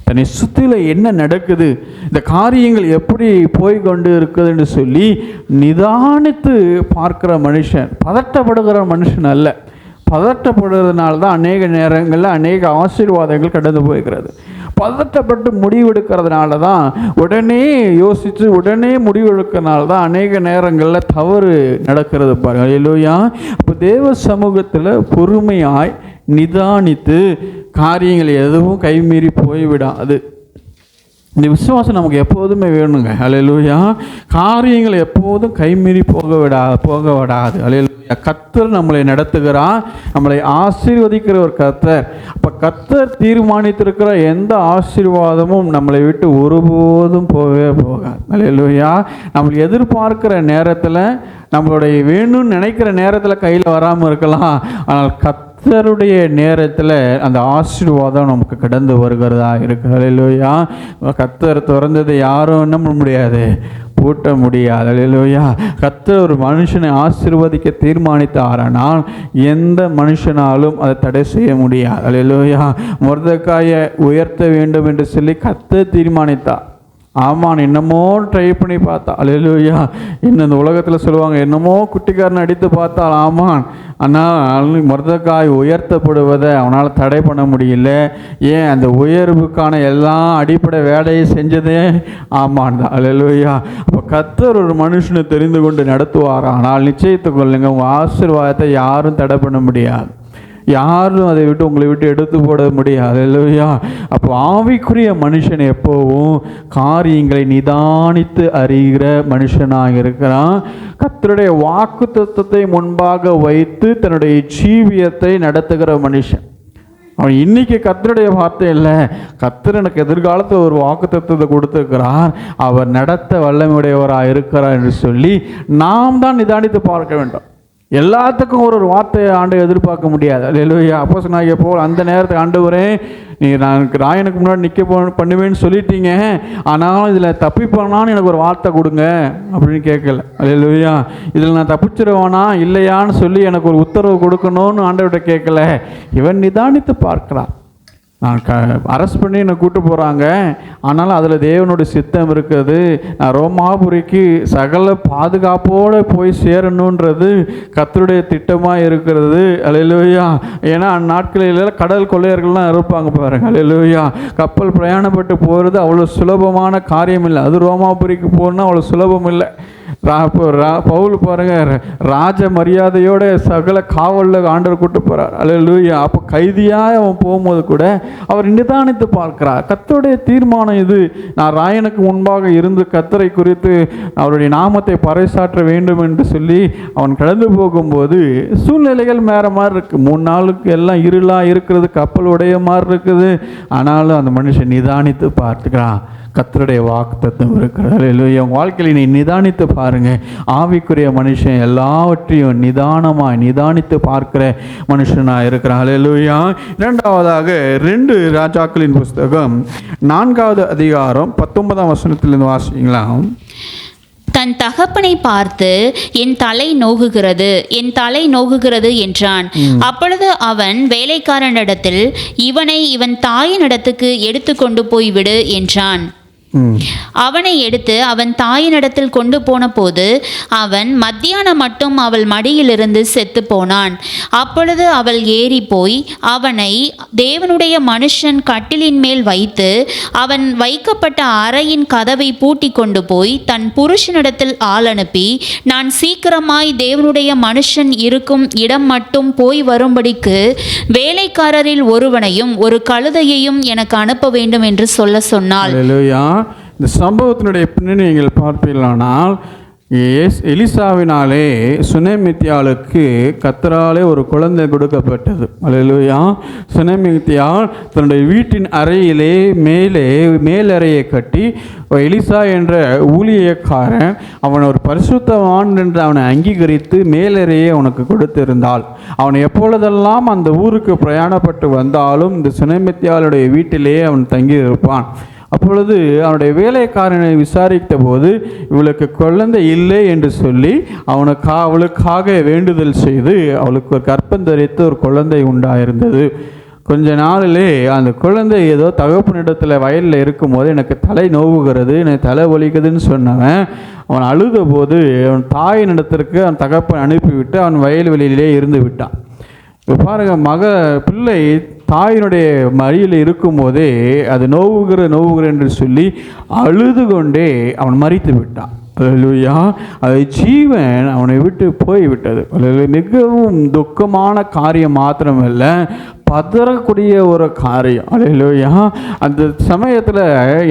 தன்னை சுற்றில என்ன நடக்குது, இந்த காரியங்கள் எப்படி போய் கொண்டு இருக்குதுன்னு சொல்லி நிதானித்து பார்க்கிற மனுஷன். பதட்டப்படுகிற மனுஷன் அல்ல. பதட்டப்படுறதுனால தான் அநேக நேரங்களில் அநேக ஆசீர்வாதங்கள் கடந்து போய்கிறது. பதட்டப்பட்டு முடிவெடுக்கிறதுனால தான், உடனே யோசித்து உடனே முடிவெடுக்கிறதுனால தான் அநேக நேரங்களில் தவறு நடக்கிறது பாருங்கள். அல்லேலூயா. அப்போ தேவ சமூகத்தில் பொறுமையாய் நிதானித்து காரியங்கள் எதுவும் கைமீறி போய்விடாது. இந்த விசுவாசம் நமக்கு எப்போதுமே வேணுங்க. அல்லேலூயா. காரியங்கள் எப்போதும் கைமீறி போக விடாது. அல்லேலூயா. கர்த்தர் நம்மளை நடத்துகிறார், நம்மளை ஆசீர்வதிக்கிற ஒரு கர்த்தர். அப்போ கர்த்தர் தீர்மானித்திருக்கிற எந்த ஆசீர்வாதமும் நம்மளை விட்டு ஒருபோதும் போகவே போகாது. அல்லேலூயா. நம்ம எதிர்பார்க்கிற நேரத்தில், நம்மளுடைய வேணும்னு நினைக்கிற நேரத்தில் கையில் வராமல் இருக்கலாம், ஆனால் கர்த்தருடைய நேரத்தில் அந்த ஆசீர்வாதம் நமக்கு கடந்து வருகிறதா இருக்கு. அல்லேலூயா. கர்த்தர் திறந்ததை யாரும் என்ன பண்ண முடியாது, பூட்ட முடியாது. அல்லேலூயா. கர்த்தர் ஒரு மனுஷனை ஆசீர்வதிக்க தீர்மானித்தாரானால் எந்த மனுஷனாலும் அதை தடை செய்ய முடியாது. அல்லேலூயா. மொர்தெக்காயை உயர்த்த வேண்டும் என்று சொல்லி கர்த்தர் தீர்மானித்தார். ஆமான் என்னமோ ட்ரை பண்ணி பார்த்தா. அல்லேலூயா. இன்னும் இந்த உலகத்தில் சொல்லுவாங்க, என்னமோ குட்டிக்காரனை அடித்து பார்த்தால் ஆமான், ஆனால் மொர்தெக்காய் உயர்த்தப்படுவதை அவனால் தடை பண்ண முடியல. ஏன்? அந்த உயர்வுக்கான எல்லா அடிப்படை வேலையை செஞ்சதே ஆமான் தான். அல்லேலூயா. அப்போ கர்த்தர் ஒரு மனுஷனை தெரிந்து கொண்டு நடத்துவார். ஆனால் நிச்சயத்துக் கொள்ளுங்க, உங்கள் ஆசீர்வாதத்தை யாரும் தடை பண்ண முடியாது. யாரும் அதை விட்டு உங்களை விட்டு எடுத்து போட முடியாது. அல்லேலூயா. அப்போ ஆவிக்குரிய மனுஷன் எப்போவும் காரியங்களை நிதானித்து அறிகிற மனுஷனாக இருக்கிறான். கர்த்தருடைய வாக்குத்தத்தத்தை முன்பாக வைத்து தன்னுடைய ஜீவியத்தை நடத்துகிற மனுஷன். அவன் இன்னைக்கு கர்த்தருடைய வார்த்தை இல்லை, கர்த்தர் எனக்கு எதிர்காலத்தில் ஒரு வாக்குத்தத்தத்தை கொடுத்துருக்கிறார், அவர் நடத்த வல்லமையுடையவராக இருக்கிறார் என்று சொல்லி நாம் தான் நிதானித்து பார்க்க வேண்டும். எல்லாத்துக்கும் ஒரு வார்த்தையை ஆண்டை எதிர்பார்க்க முடியாது. அல்லேலூயா. அப்போஸ்தலனாகிய பவுல் அந்த நேரத்துக்கு, ஆண்டவரே நான் ராயனுக்கு முன்னாடி நிற்க பண்ணுவேன்னு சொல்லிட்டீங்க, ஆனாலும் இதில் தப்பிப்பானான்னு எனக்கு ஒரு வார்த்தை கொடுங்க அப்படின்னு கேட்கல. அல்லேலூயா. இதில் நான் தப்பிச்சிருவானா இல்லையான்னு சொல்லி எனக்கு ஒரு உத்தரவு கொடுக்கணும்னு ஆண்டவர்கிட்ட கேட்கல. இவன் நிதானித்து பார்க்கிறான். நான் அரெஸ்ட் பண்ணி என்னை கூட்டு போகிறாங்க, ஆனாலும் அதில் தேவனுடைய சித்தம் இருக்குது. நான் ரோமாபுரிக்கு சகல பாதுகாப்போடு போய் சேரணுன்றது கர்த்தருடைய திட்டமாக இருக்கிறது. அல்லேலூயா. ஏன்னா அந்நாட்களில் கடல் கொள்ளையர்கள்லாம் இருப்பாங்க பாருங்கள். அல்லேலூயா. கப்பல் பிரயாணப்பட்டு போகிறது அவ்வளோ சுலபமான காரியம் இல்லை. அது ரோமாபுரிக்கு போகணுன்னா அவ்வளோ சுலபம் இல்லை. பவுல் பாருங்க, ராஜ மரியாதையோட சகல காவலில் ஆண்டவர் கூட்டு போகிறார். அல்லேலூயா. அப்போ கைதியாக அவன் போகும்போது கூட அவர் நிதானித்து பார்க்கிறார். கர்த்தருடைய தீர்மானம் இது. நான் ராயனுக்கு முன்பாக இருந்து கர்த்தரை குறித்து அவருடைய நாமத்தை பறைசாற்ற வேண்டும் என்று சொல்லி அவன் கடந்து போகும்போது சூழ்நிலைகள் வேற மாதிரி இருக்கு. 3 நாளுக்கு எல்லாம் இருளாக இருக்கிறது, கப்பல் உடைய மாதிரி இருக்குது. ஆனாலும் அந்த மனுஷன் நிதானித்து பார்த்துக்கிறான். கர்த்தருடைய வாக்குத்தத்தம் இருக்கிறது. அல்லேலூயா. உங்கள் வாழ்க்கையில் நீ நிதானித்து பாருங்க. ஆவிக்குரிய மனுஷன் எல்லாவற்றையும் நிதானித்து பார்க்கிற மனுஷனாக இருக்கிறான். அல்லேலூயா. இரண்டாவதாக 2 ராஜாக்களின் புஸ்தகம் 4வது அதிகாரம் 19ஆம் வசனத்திலிருந்து வாசிங்களா. தன் தகப்பனை பார்த்து என் தலை நோகுகிறது என்றான். அப்பொழுது அவன் வேலைக்காரனிடத்தில், இவனை இவன் தாயினிடத்துக்கு எடுத்து கொண்டு போய்விடு என்றான். அவனை எடுத்து அவன் தாயினிடத்தில் கொண்டு போன போது அவன் மத்தியானம் மட்டும் அவள் மடியிலிருந்து செத்து போனான். அப்பொழுது அவள் ஏறி போய் அவனை தேவனுடைய மனுஷன் கட்டிலின் மேல் வைத்து அவன் வைக்கப்பட்ட அறையின் கதவை பூட்டி கொண்டு போய் தன் புருஷனிடத்தில் ஆள் அனுப்பி, நான் சீக்கிரமாய் தேவனுடைய மனுஷன் இருக்கும் இடம் மட்டும் போய் வரும்படிக்கு வேலைக்காரரில் ஒருவனையும் ஒரு கழுதையையும் எனக்கு அனுப்ப வேண்டும் என்று சொல்ல சொன்னாள். இந்த சம்பவத்தினுடைய பின்னணி நீங்கள் பார்ப்பீர்களானால், எலிசாவினாலே சுனேமித்தியாளுக்கு கர்த்தராலே ஒரு குழந்தை கொடுக்கப்பட்டது. அல்லேலூயா. சுனேமித்தியாள் தன்னுடைய வீட்டின் அறையிலே மேலறையை கட்டி எலிசா என்ற ஊழியக்காரன் அவன் ஒரு பரிசுத்தவான் என்று அவனை அங்கீகரித்து மேலறையை அவனுக்கு கொடுத்திருந்தாள். அவன் எப்பொழுதெல்லாம் அந்த ஊருக்கு பிரயாணப்பட்டு வந்தாலும் இந்த சுனேமித்தியாளுடைய வீட்டிலே அவன் தங்கியிருப்பான். அப்பொழுது அவனுடைய வேலைக்காரனை விசாரித்த போது இவளுக்கு குழந்தை இல்லை என்று சொல்லி அவளுக்காக வேண்டுதல் செய்து அவளுக்கு ஒரு கற்பந்தரித்து ஒரு குழந்தை உண்டாயிருந்தது. கொஞ்ச நாளிலே அந்த குழந்தை ஏதோ தகப்பனிடத்தில் வயலில் இருக்கும்போது எனக்கு தலை நோவுகிறது, எனக்கு தலை வலிக்குதுன்னு சொன்னவன் அவன் அழுத போது அவன் தாயின் இடத்திற்கு அவன் தகப்பன் அனுப்பிவிட்டு அவன் வயல்வெளியிலே இருந்து விட்டான். இப்போ பாருங்க, பிள்ளை தாயினுடைய மடியில் இருக்கும்போதே அது நோவுகிற என்று சொல்லி அழுது கொண்டே அவன் மரித்து விட்டான். அல்லேலூயா. அது ஜீவன் அவனை விட்டு போய்விட்டது. மிகவும் துக்கமான காரியம் மாத்திரமல்ல, பதறக்கூடிய ஒரு காரியம். அல்லேலூயா. அந்த சமயத்தில்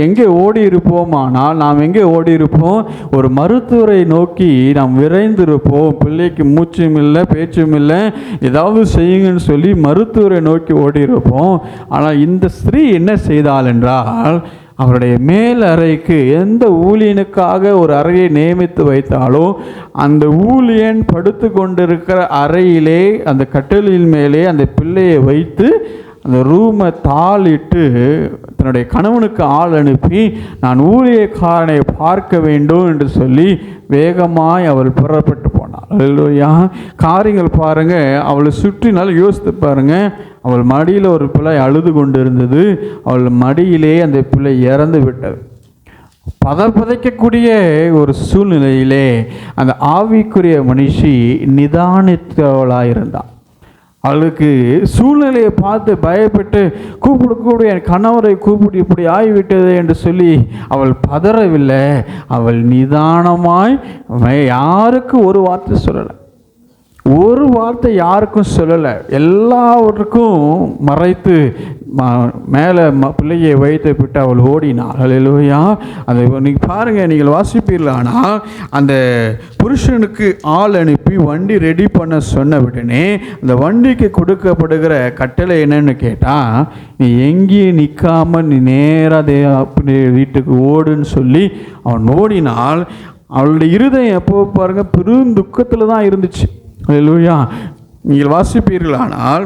எங்கே ஓடி இருப்போமானால் நாம் எங்கே ஓடி இருப்போம்? ஒரு மருத்துவரை நோக்கி நாம் விரைந்திருப்போம். பிள்ளைக்கு மூச்சும் இல்லை பேச்சும் இல்லை, ஏதாவது செய்யுங்கன்னு சொல்லி மருத்துவரை நோக்கி ஓடி இருப்போம். ஆனால் இந்த ஸ்திரீ என்ன செய்தாள் என்றால், அவருடைய மேல் அறைக்கு எந்த ஊழியனுக்காக ஒரு அறையை நியமித்து வைத்தாலோ அந்த ஊழியன் படுத்து கொண்டிருக்கிற அறையிலே அந்த கட்டிலின் மேலே அந்த பிள்ளையை வைத்து அந்த ரூமை தாளிட்டு தன்னுடைய கணவனுக்கு ஆள் அனுப்பி நான் ஊழியக்காரனை பார்க்க வேண்டும் என்று சொல்லி வேகமாய் அவள் புறப்பட்டு போனாள். அல்லேலூயா. காரியங்கள் பாருங்கள், அவளை சுற்றினால் யோசித்து பாருங்கள். அவள் மடியில் ஒரு பிள்ளை அழுது கொண்டு இருந்தது. அவள் மடியிலே அந்த பிள்ளை இறந்து விட்டது. பதைக்கக்கூடிய ஒரு சூழ்நிலையிலே அந்த ஆவிக்குரிய மனுஷி நிதானித்தவளாக இருந்தாள். அவளுக்கு சூழ்நிலையை பார்த்து பயப்பட்டு கூப்பிடக்கூடிய என் கணவரை கூப்பிட்டு இப்படி ஆகிவிட்டது என்று சொல்லி அவள் பதறவில்லை. அவள் நிதானமாய் யாருக்கு ஒரு வார்த்தை சொல்லலை, ஒரு வார்த்தை யாருக்கும் சொல்லலை, எல்லாவற்றுக்கும் மறைத்து மேலே பிள்ளையை வைத்து விட்டு அவள் ஓடினாள். அல்லேலூயா. அதை நீங்கள் பாருங்கள், நீங்கள் வாசிப்பீர்கள். ஆனால் அந்த புருஷனுக்கு ஆள் அனுப்பி வண்டி ரெடி பண்ண சொன்ன உடனே அந்த வண்டிக்கு கொடுக்கப்படுகிற கட்டளை என்னன்னு கேட்டால், நீ எங்கேயும் நிற்காமல் நீ நேராக வீட்டுக்கு ஓடுன்னு சொல்லி அவன் ஓடினால் அவளுடைய இருதயம் எப்போ பாருங்கள் பெரும் துக்கத்தில் தான் இருந்துச்சு. அல்லேலூயா. நீங்கள் வாசிப்பீர்களானால்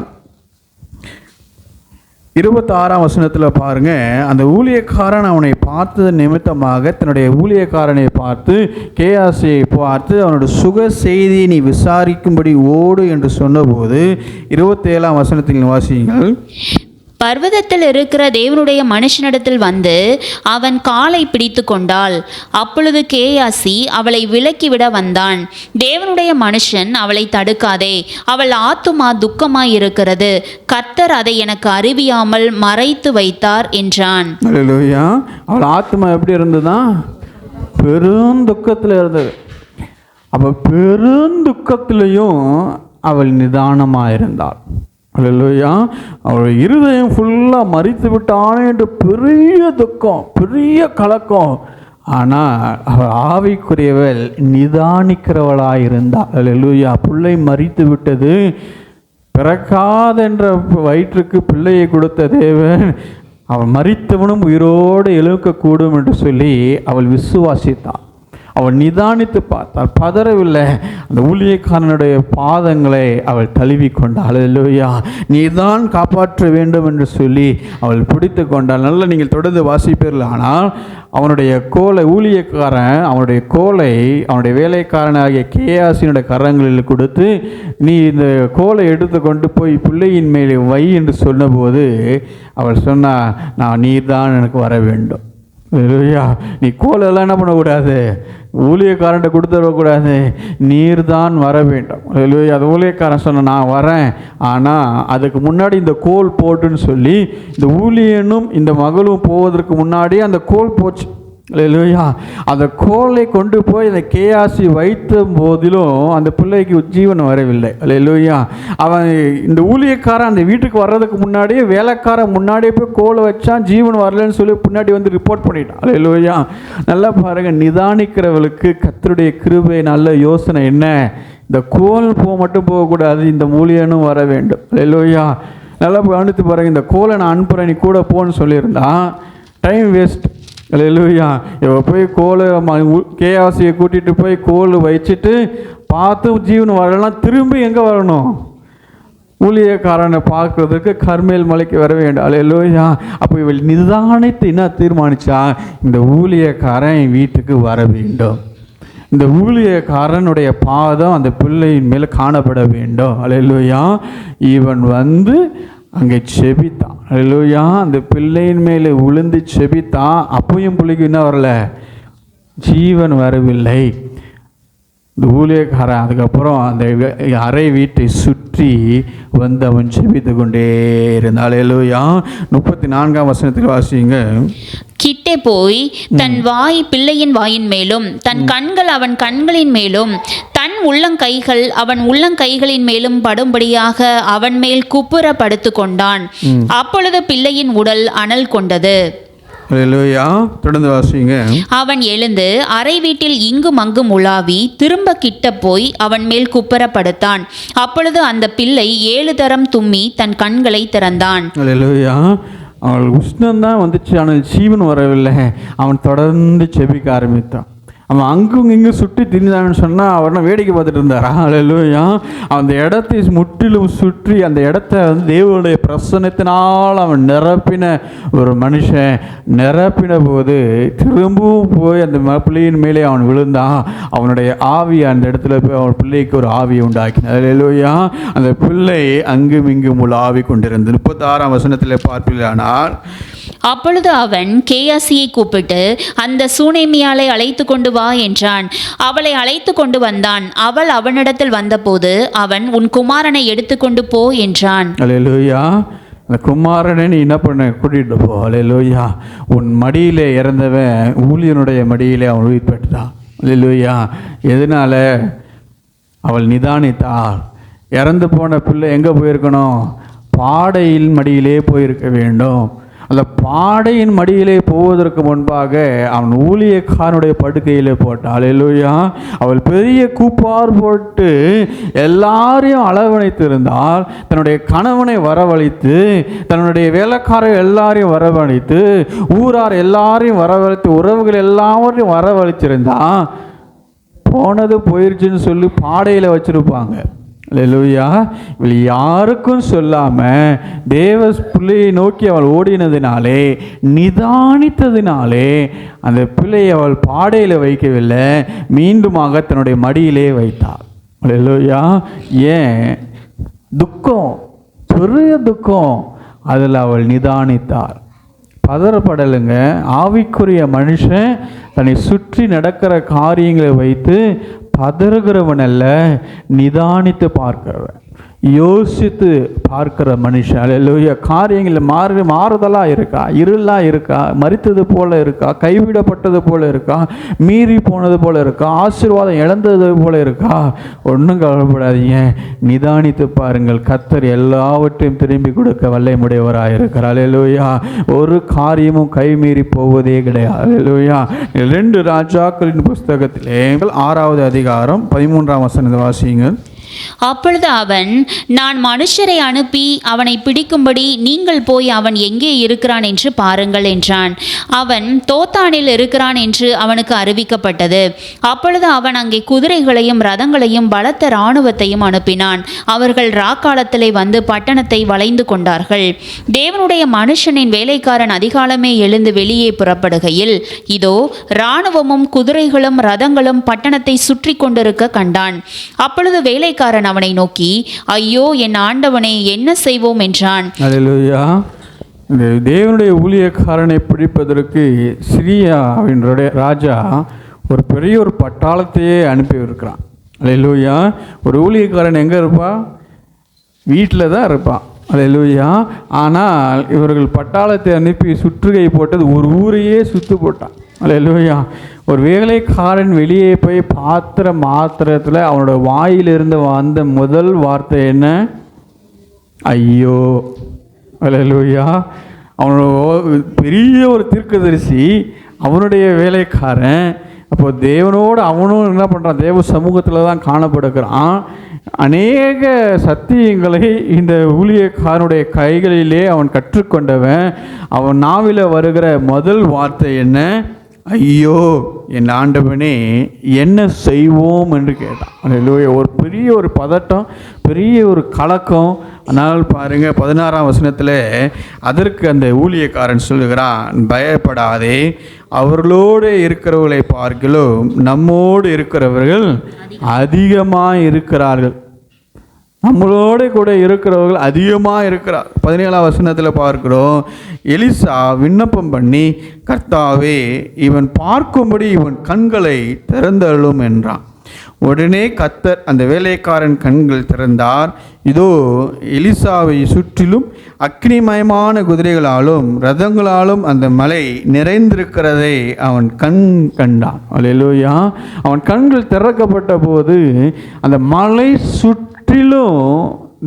26ஆம் வசனத்தில் பாருங்க, அந்த ஊழியக்காரன் அவனை பார்த்தது நிமித்தமாக தன்னுடைய ஊழியக்காரனை பார்த்து கேயாசியை பார்த்து அவனுடைய சுக செய்தியை நீ விசாரிக்கும்படி ஓடு என்று சொன்னபோது 27ஆம் வசனத்தில் வாசியுங்கள். பர்வதத்தில் இருக்கிற தேவனுடைய மனுஷனிடத்தில் வந்து அவன் காலை பிடித்து கொண்டாள். அப்பொழுது கேயாசி அவளை விலக்கிவிட வந்தான். தேவனுடைய மனுஷன் அவளை தடுக்காதே, அவள் ஆத்துமா துக்கமாயிருக்கிறது, கர்த்தர் அதை எனக்கு அறிவியாமல் மறைத்து வைத்தார் என்றான். அல்லேலூயா. அவள் ஆத்துமா எப்படி இருந்ததா? பெரும் துக்கத்தில் இருந்தது. அப்போ பெரும் துக்கத்திலையும் அவள் நிதானமாக இருந்தாள். அல்லேலூயா. அவள் இருதயம் ஃபுல்லாக மறித்து விட்டானே என்று பெரிய துக்கம், பெரிய கலக்கம். ஆனால் அவள் ஆவிக்குரியவள் நிதானிக்கிறவளாக இருந்தாள். அல்லேலூயா. பிள்ளை மறித்து விட்டது, பிறக்காதென்ற வயிற்றுக்கு பிள்ளையை கொடுத்த தேவன் அவள் மறித்தவனும் உயிரோடு எழுக்கக்கூடும் என்று சொல்லி அவள் விசுவாசித்தாள். அவள் நிதானித்து பார்த்தாள், பதறவில்லை. அந்த ஊழியக்காரனுடைய பாதங்களை அவள் தழுவி கொண்டாள். அல்லேலூயா. நீதான் காப்பாற்ற வேண்டும் என்று சொல்லி அவள் பிடித்து கொண்டாள். நல்லா நீங்கள் தொடர்ந்து வாசிப்பீர்கள். ஆனால் அவனுடைய கோலை, ஊழியக்காரன் அவனுடைய கோலை அவனுடைய வேலைக்காரனாகிய கேயாசினுடைய கரங்களில் கொடுத்து, நீ இந்த கோலை எடுத்து கொண்டு போய் பிள்ளையின் மேலே வை என்று சொன்னபோது அவள் சொன்னா, நான் நீர்தான் எனக்கு வர வேண்டும். இல்லையா? நீ கோலெல்லாம் என்ன பண்ணக்கூடாது, ஊழியக்காரன்ட்ட கொடுத்துடக்கூடாது, நீர் தான் வர வேண்டும். இல்லையா? அது ஊழியக்காரன் சொன்ன, நான் வரேன், ஆனால் அதுக்கு முன்னாடி இந்த கோல் போட்டுன்னு சொல்லி இந்த ஊழியனும் இந்த மகளும் போவதற்கு முன்னாடி அந்த கோல் போச்சு. அல்லேலூயா. அந்த கோலை கொண்டு போய் அந்த கேயாசி வைத்த போதிலும் அந்த பிள்ளைக்கு ஜீவன் வரவில்லை. அல்லேலூயா. அவன் இந்த ஊழியக்காரன் அந்த வீட்டுக்கு வர்றதுக்கு முன்னாடியே வேலைக்காரன் முன்னாடியே போய் கோலை வச்சான், ஜீவன் வரலன்னு சொல்லி பின்னாடி வந்து ரிப்போர்ட் பண்ணிட்டான். அல்லேலூயா. நல்லா பாருங்க, நிதானிக்கிறவளுக்கு கர்த்தருடைய கிருபை நல்ல யோசனை என்ன, இந்த கோல் மட்டும் போகக்கூடாது, இந்த ஊழியனும் வர வேண்டும். அல்லேலூயா. நல்லா கவனித்து பாருங்க, இந்த கோலை நான் அனுப்புகிறேன், நீ கூட போன்னு சொல்லியிருந்தான், டைம் வேஸ்ட். அல்லேலூயா. இவ போய் கோலை கேயாசியை கூட்டிகிட்டு போய் கோல் வச்சுட்டு பார்த்து ஜீவன் வரலாம், திரும்பி எங்கே வரணும், ஊழியக்காரனை பார்க்கறதுக்கு கர்மேல் மலைக்கு வர வேண்டும். அல்லேலூயா. அப்போ இவள் நிதானித்து என்ன தீர்மானிச்சா, இந்த ஊழியக்காரன் என் வீட்டுக்கு வர வேண்டும், இந்த ஊழியக்காரனுடைய பாதம் அந்த பிள்ளையின் மேலே காணப்பட வேண்டும். அல்லேலூயா. இவன் வந்து அங்கே செபித்தான். அல்லேலூயா. அந்த பிள்ளையின் மேலே விழுந்து செபித்தான். அப்பயும் பிள்ளைக்கு என்ன வரல, ஜீவன் வரவில்லை. இந்த ஊழியக்காரன் அதுக்கப்புறம் அந்த அறை வீட்டை சுற்றி வந்து அவன் செபித்து கொண்டே இருந்தான். அல்லேலூயா. 34ஆம் வசனத்தில் வாசிங்க. கிட்டே போய் தன் வாய் பிள்ளையின் வாயின் மேலும், தன் கண்கள் அவன் கண்களின் மேலும், தன் உள்ளங்கைகள் அவன் உள்ளங்கைகளின் மேலும் படும்படியாக அவன் மேல் குப்புற படுத்து கொண்டான். அப்பொழுது பிள்ளையின் உடல் அனல் கொண்டது. அல்லேலூயா. தொடர்ந்து வாசிங்க. அவன் எழுந்து அறை வீட்டில் இங்கும் அங்கும் உலாவி திரும்ப கிட்ட போய் அவன் மேல் குப்புற படுத்தான். அப்பொழுது அந்த பிள்ளை 7 தரம் தும்மி தன் கண்களை திறந்தான். அல்லேலூயா. அவள் உஷ்ணம்தான் வந்துச்சு, ஆனால் ஜீவன் வரவில்லை. அவன் தொடர்ந்து செபிக்க ஆரம்பித்தான். அவன் அங்கும் இங்கும் சுற்றி திரிந்தான்னு சொன்னால் அவனை வேடிக்கை பார்த்துட்டு இருந்தாரா? அல்லேலூயா. அந்த இடத்தை முற்றிலும் சுற்றி அந்த இடத்த வந்து தேவனுடைய பிரசன்னத்தினால் அவன் நிரப்பின ஒரு மனுஷன். நிரப்பின போது திரும்பவும் போய் அந்த பிள்ளையின் மேலே அவன் விழுந்தான். அவனுடைய ஆவி அந்த இடத்துல போய் அவன் பிள்ளைக்கு ஒரு ஆவியை உண்டாக்கினான். அல்லேலூயா. அந்த பிள்ளை அங்கும் இங்கும் உள்ள ஆவி கொண்டிருந்தது. 36ஆம் வசனத்தில் பார்ப்பீர்களானால், அப்பொழுது அவன் கேயாசியை கூப்பிட்டு அந்த சூனேமியாளை அழைத்து கொண்டு வா என்றான். அவளை அழைத்து கொண்டு வந்தான். அவள் அவனிடத்தில் வந்தபோது அவன், உன் குமாரனை எடுத்துக்கொண்டு போ என்றான். அல்லேலூயா. அந்த குமாரனை நீ என்ன பண்ண, கூட்டிகிட்டு போ. அல்லேலூயா. உன் மடியிலே இறந்தவன் ஊழியனுடைய மடியிலே அவன் உயிர் பெற்றான். அல்லேலூயா. எதனால? அவள் நிதானித்தாள். இறந்து போன பிள்ளை எங்கே போயிருக்கணும், பாடையின் மடியிலே போயிருக்க வேண்டும். அந்த பாடையின் மடியிலே போவதற்கு முன்பாக அவன் ஊழியக்காரனுடைய படுக்கையிலே போட்டான். அல்லேலூயா. அவள் பெரிய கூப்பார் போட்டு எல்லாரையும் அளவணைத்து இருந்தால், தன்னுடைய கணவனை வரவழைத்து, தன்னுடைய வேலைக்காரர் எல்லாரையும் வரவழைத்து, ஊரார் எல்லாரையும் வரவழைத்து, உறவுகள் எல்லாரையும் வரவழைச்சிருந்தான். போனது போயிடுச்சுன்னு சொல்லி பாடையில் வச்சுருப்பாங்க. அல்லேலூயா. இவள் யாருக்கும் சொல்லாமல் தேவ பிள்ளையை நோக்கி அவள் ஓடினதினாலே, நிதானித்ததினாலே அந்த பிள்ளையை அவள் பாடையில் வைக்கவில்லை, மீண்டுமாக தன்னுடைய மடியிலே வைத்தாள். அல்லேலூயா. ஏன்? துக்கம், பெரிய துக்கம். அதில் அவள் நிதானித்தாள். பதறப்படலுங்க. ஆவிக்குரிய மனுஷன் தன்னை சுற்றி நடக்கிற காரியங்களை வைத்து பதறுகிறவன் அல்ல, நிதானித்து பார்க்கிறவன், யோசித்து பார்க்கிற மனுஷன். அல்லேலூயா. காரியங்கள் மாறுதலாக இருக்கா, இருளாக இருக்கா, மரித்தது போல இருக்கா, கைவிடப்பட்டது போல இருக்கா, மீறி போனது போல இருக்கா, ஆசீர்வாதம் இழந்தது போல இருக்கா, ஒன்றும் கவலைப்படாதீங்க, நிதானித்து பாருங்கள். கர்த்தர் எல்லாவற்றையும் திரும்பி கொடுக்க வல்லமையுடையவராக இருக்கிறார். அல்லேலூயா. ஒரு காரியமும் கைமீறி போவதே கிடையாது. அல்லேலூயா. 2 ராஜாக்களின் புஸ்தகத்திலே 6வது அதிகாரம் 13ஆம் வசனத்தை வாசியுங்கள். அப்பொழுது அவன், நான் மனுஷரை அனுப்பி அவனை பிடிக்கும்படி நீங்கள் போய் அவன் எங்கே இருக்கிறான் என்று பாருங்கள் என்றான். அவன் தோத்தானில் இருக்கிறான் என்று அவனுக்கு அறிவிக்கப்பட்டது. அப்பொழுது அவன் அங்கே குதிரைகளையும் ரதங்களையும் பலத்த இராணுவத்தையும் அனுப்பினான். அவர்கள் ராக்காலத்திலே வந்து பட்டணத்தை வளைந்து கொண்டார்கள். தேவனுடைய மனுஷனின் வேலைக்காரன் அதிகாலமே எழுந்து வெளியே புறப்படுகையில், இதோ இராணுவமும் குதிரைகளும் ரதங்களும் பட்டணத்தை சுற்றி கொண்டிருக்க கண்டான். அப்பொழுது வேலைக்காரன் அவனை நோக்கி, ஐயோ என் ஆண்டவனே, என்ன செய்வோம் என்றான். அல்லேலூயா. தேவனுடைய ஊழியக்காரனை பிடிப்பதற்கு சிரியாவின் ராஜா ஒரு பெரிய ஒரு பட்டாளத்தையே அனுப்பி இருக்கிறான். அல்லேலூயா. ஒரு ஊழியக்காரன் எங்கே இருப்பான்? வீட்டில் தான் இருப்பான். அல்லேலூயா. ஆனால் இவர்கள் பட்டாளத்தை அனுப்பி சுற்றுகை போட்டது, ஒரு ஊரையே சுற்று போட்டான். அல்லேலூயா. ஒரு வேலைக்காரன் வெளியே போய் பாத்திர மாத்திரத்தில் அவனோட வாயிலிருந்து வந்த முதல் வார்த்தை என்ன? ஐயோ. அல்லேலூயா. அவனோட பெரிய ஒரு தீர்க்கதரிசி, அவனுடைய வேலைக்காரன். அப்போ தேவனோடு அவனும் என்ன பண்ணுறான்? தேவ சமூகத்தில் தான் காணப்படுகிறான். அநேக சத்தியங்களை இந்த ஊழியக்காரனுடைய கைகளிலே அவன் கற்றுக்கொண்டவன். அவன் நாவில வருகிற முதல் வார்த்தை என்ன? ஐயோ, என் ஆண்டவனே, என்ன செய்வோம் என்று கேட்டான். அல்லேலூயா. ஒரு பெரிய ஒரு பதட்டம், பெரிய ஒரு கலக்கம். ஆனால் பாருங்க, 16ஆம் வசனத்தில் அதற்கு அந்த ஊழியக்காரன் சொல்லுகிறான், பயப்படாதே, அவர்களோடு இருக்கிறவர்களை பார்க்கிலும் நம்மோடு இருக்கிறவர்கள் அதிகமாக இருக்கிறார்கள். நம்மளோட கூட இருக்கிறவர்கள் அதிகமாக இருக்கிறார். 17ஆம் வசனத்தில் பார்க்கிறோம், எலிசா விண்ணப்பம் பண்ணி, கர்த்தாவே, இவன் பார்க்கும்படி இவன் கண்களை திறந்தருளும் என்றான். உடனே கர்த்தர் அந்த வேலைக்காரன் கண்கள் திறந்தார். இதோ, எலிசாவை சுற்றிலும் அக்னிமயமான குதிரைகளாலும் ரதங்களாலும் அந்த மலை நிறைந்திருக்கிறதை அவன் கண்டான். அல்லேலூயா. அவன் கண்கள் திறக்கப்பட்ட போது அந்த மலை சுற்றிலும்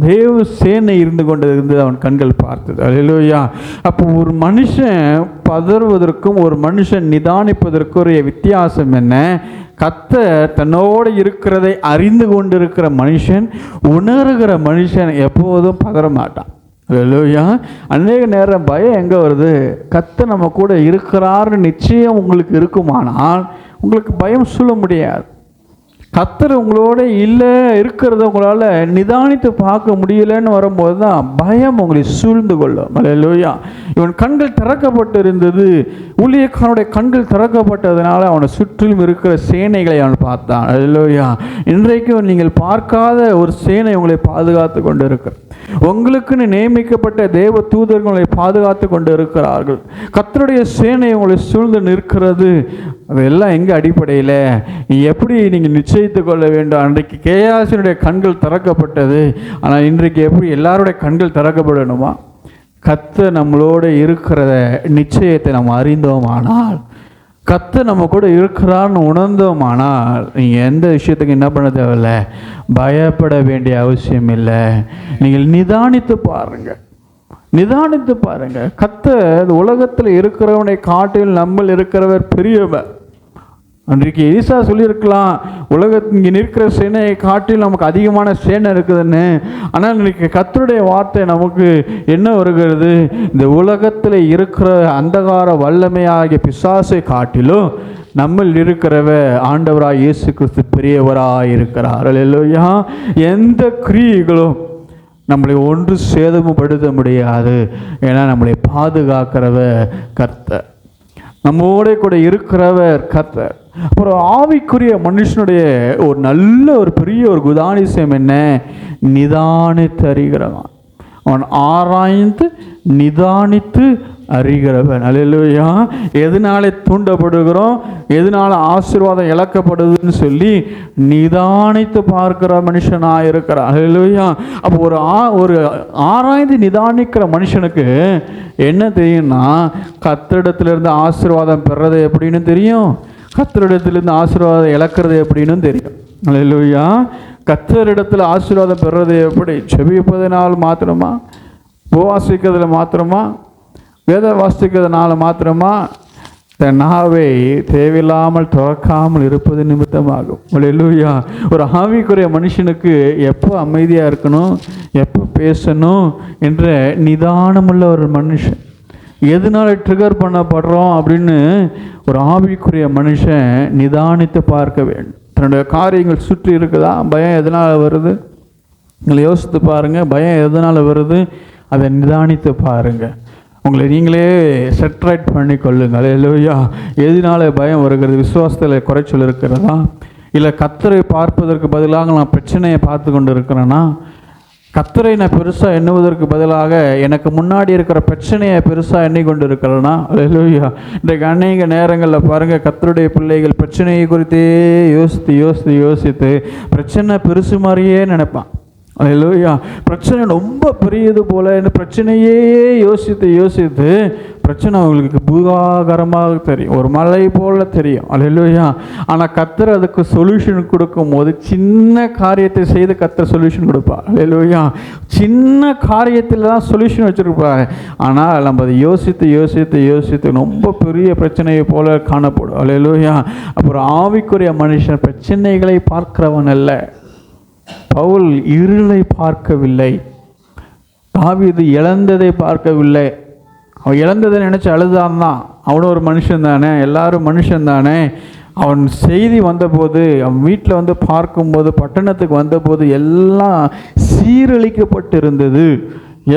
தேவ சேனை இருந்து கொண்டிருந்து அவன் கண்கள் பார்த்தது. அல்லேலூயா. அப்போ ஒரு மனுஷன் பதறுவதற்கும் ஒரு மனுஷன் நிதானிப்பதற்கும் ஒரு வித்தியாசம் என்ன? கர்த்தர் தன்னோடு இருக்கிறதை அறிந்து கொண்டிருக்கிற மனுஷன், உணர்கிற மனுஷன் எப்போதும் பதற மாட்டான். அல்லேலூயா. அநேக நேரம் பயம் எங்கே வருது? கர்த்தர் நம்ம கூட இருக்கிறார்னு நிச்சயம் உங்களுக்கு இருக்குமானால் உங்களுக்கு பயம் சொல்ல முடியாது. கர்த்தர் உங்களோட இல்லை இருக்கிறத உங்களால் நிதானித்து பார்க்க முடியலன்னு வரும்போது தான் பயம் உங்களை சூழ்ந்து கொள்ளும். அல்லேலூயா. இவன் கண்கள் திறக்கப்பட்டு இருந்தது. ஊழியக்காரனுடைய கண்கள் திறக்கப்பட்டதுனால அவனை சுற்றிலும் இருக்கிற சேனைகளை அவன் பார்த்தான். அல்லேலூயா. இன்றைக்கும் நீங்கள் பார்க்காத ஒரு சேனை உங்களை பாதுகாத்து கொண்டு இருக்கிறது. உங்களுக்குன்னு நியமிக்கப்பட்ட தேவ தூதர்களை பாதுகாத்து கொண்டு இருக்கிறார்கள். கர்த்தருடைய சேனை உங்களை சூழ்ந்து நிற்கிறது. அதெல்லாம் எங்கே அடிப்படையில் எப்படி நீங்கள் நிச்சயித்து கொள்ள வேண்டும்? அன்றைக்கு கேயாசினுடைய கண்கள் திறக்கப்பட்டது. ஆனால் இன்றைக்கு எப்படி எல்லாருடைய கண்கள் திறக்கப்படணுமா? கர்த்தர் நம்மளோட இருக்கிற நிச்சயத்தை நம்ம அறிந்தோமானால், கர்த்தர் நம்ம கூட இருக்கிறான்னு உணர்ந்தோமானால், நீங்கள் எந்த விஷயத்துக்கு என்ன பண்ண தேவையில்லை, பயப்பட வேண்டிய அவசியம் இல்லை. நீங்கள் நிதானித்து பாருங்கள், நிதானித்து பாருங்கள். கர்த்தர் உலகத்தில் இருக்கிறவனை காட்டில் நம்ம இருக்கிறவர் பெரியவர். அன்றைக்கு எலிசா சொல்லியிருக்கலாம், இங்கே நிற்கிற சேனையை காட்டில் நமக்கு அதிகமான சேனை இருக்குதுன்னு. ஆனால் இன்றைக்கு கர்த்தருடைய வார்த்தை நமக்கு என்ன வருகிறது? இந்த உலகத்தில் இருக்கிற அந்தகார வல்லமையாகிய பிசாசை காட்டிலும் நம்மில் இருக்கிறவ ஆண்டவராய் இயேசு கிறிஸ்து பெரியவராய் இருக்கிறார். அல்லேலூயா. எந்த கிரியைகளும் நம்மளை ஒன்று சேதமுப்படுத்த முடியாது. ஏன்னா நம்மளை பாதுகாக்கிறவர் கர்த்தர், நம்மோட கூட இருக்கிறவர் கர்த்தர். அப்புறம் ஆவிக்குரிய மனுஷனுடைய ஒரு நல்ல ஒரு பெரிய ஒரு குதானிசயம் என்ன? நிதானித்து அறிகிறவன். அவன் ஆராய்ந்து நிதானித்து அறிகிறவன். அல்லேலூயா. எதனால தூண்டப்படுகிறோம், எதனால ஆசீர்வாதம் இழக்கப்படுதுன்னு சொல்லி நிதானித்து பார்க்கிற மனுஷனாக இருக்கிறான். அல்லேலூயா. அப்போ ஒரு ஆராய்ந்து நிதானிக்கிற மனுஷனுக்கு என்ன தெரியும்னா, கர்த்தரிடத்திலிருந்து ஆசீர்வாதம் பெறது எப்படின்னு தெரியும், கர்த்தரிடத்திலிருந்து ஆசீர்வாதம் இழக்கிறது எப்படின்னு தெரியும். அல்லேலூயா. கர்த்தரிடத்தில் ஆசீர்வாதம் பெறுறது எப்படி? செபிப்பதனால் மாத்திரமா, உபவாசிக்கிறதுல மாத்திரமா, வேத வாசிக்கிறதுனால மாத்திரமா? தன் நாவை தேவையில்லாமல் துறக்காமல் இருப்பது நிமித்தமாகும். அல்லேலூயா. ஒரு ஆவிக்குரிய மனுஷனுக்கு எப்போ அமைதியாக இருக்கணும், எப்போ பேசணும் என்ற நிதானமுள்ள ஒரு மனுஷன், எதனால ட்ரிகர் பண்ணப்படுறோம் அப்படின்னு ஒரு ஆவிக்குரிய மனுஷன் நிதானித்து பார்க்க வேண்டும். தன்னுடைய காரியங்கள் சுற்றி இருக்குதா? பயம் எதனால் வருது? உங்களை யோசித்து பாருங்கள். பயம் எதனால் வருது? அதை நிதானித்து பாருங்கள். உங்களை நீங்களே செட்ரைட் பண்ணி கொள்ளுங்கள். அல்லேலூயா. எதனால பயம் வருகிறது? விசுவாசத்தில் குறைச்சல் இருக்கிறதா? இல்லை கர்த்தரை பார்ப்பதற்கு பதிலாக நான் பிரச்சனையை பார்த்து கொண்டு இருக்கிறேன்னா? கர்த்தரை நான் பெருசாக எண்ணுவதற்கு பதிலாக எனக்கு முன்னாடி இருக்கிற பிரச்சனையை பெருசாக எண்ணிக்கொண்டு இருக்கிறேன்னா? அல்லேலூயா. இன்றைக்கு அநேக நேரங்களில் பாருங்கள், கர்த்தருடைய பிள்ளைகள் பிரச்சனையை குறித்தே யோசித்து யோசித்து யோசித்து பிரச்சனை பெருசு மாதிரியே நினைப்பான். அல்லேலூயா. பிரச்சனை ரொம்ப பெரியது போல, இந்த பிரச்சனையே யோசித்து யோசித்து பிரச்சனை அவங்களுக்கு பூகாகரமாக தெரியும், ஒரு மலை போல தெரியும். அல்லேலூயா. ஆனால் கர்த்தர் அதுக்கு சொல்யூஷன் கொடுக்கும் போது சின்ன காரியத்தை செய்து கர்த்தர் சொல்யூஷன் கொடுப்பார். அல்லேலூயா. சின்ன காரியத்தில் தான் சொல்யூஷன் வச்சுருப்பார். ஆனால் நம்ம அதை யோசித்து யோசித்து யோசித்து ரொம்ப பெரிய பிரச்சனையை போல காணப்படும். அல்லேலூயா. அப்புறம் ஆவிக்குரிய மனுஷன் பிரச்சனைகளை பார்க்கிறவன் அல்ல. பவுல் இருளை பார்க்கவில்லை, தாவீது இழந்ததை பார்க்கவில்லை. அவன் இழந்ததை நினச்சி அழுதான் தான். அவனும் ஒரு மனுஷன் தானே, எல்லாரும் மனுஷன் தானே. அவன் செய்தி வந்தபோது, அவன் வீட்டில் வந்து பார்க்கும்போது, பட்டணத்துக்கு வந்தபோது எல்லாம் சீரழிக்கப்பட்டிருந்தது,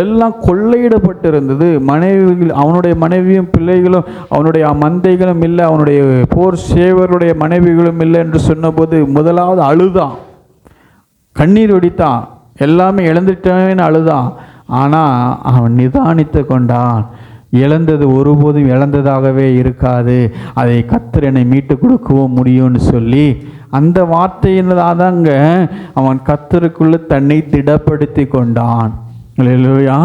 எல்லாம் கொள்ளையிடப்பட்டிருந்தது. மனைவிகள், அவனுடைய மனைவியும் பிள்ளைகளும் அவனுடைய மந்தைகளும் இல்லை, அவனுடைய போர் சேவருடைய மனைவிகளும் இல்லை என்று சொன்னபோது முதலாவது அழுதான், கண்ணீர் வடித்தான், எல்லாமே இழந்துட்டேன்னு அழுதான். ஆனால் அவன் நிதானித்து கொண்டான். இழந்தது ஒருபோதும் இழந்ததாகவே இருக்காது, அதை கர்த்தர் என்னை மீட்டு கொடுக்கவும் முடியும்னு சொல்லி அந்த வார்த்தையினதாதாங்க அவன் கர்த்தருக்குள்ள தன்னை திடப்படுத்தி கொண்டான். அல்லேலூயா.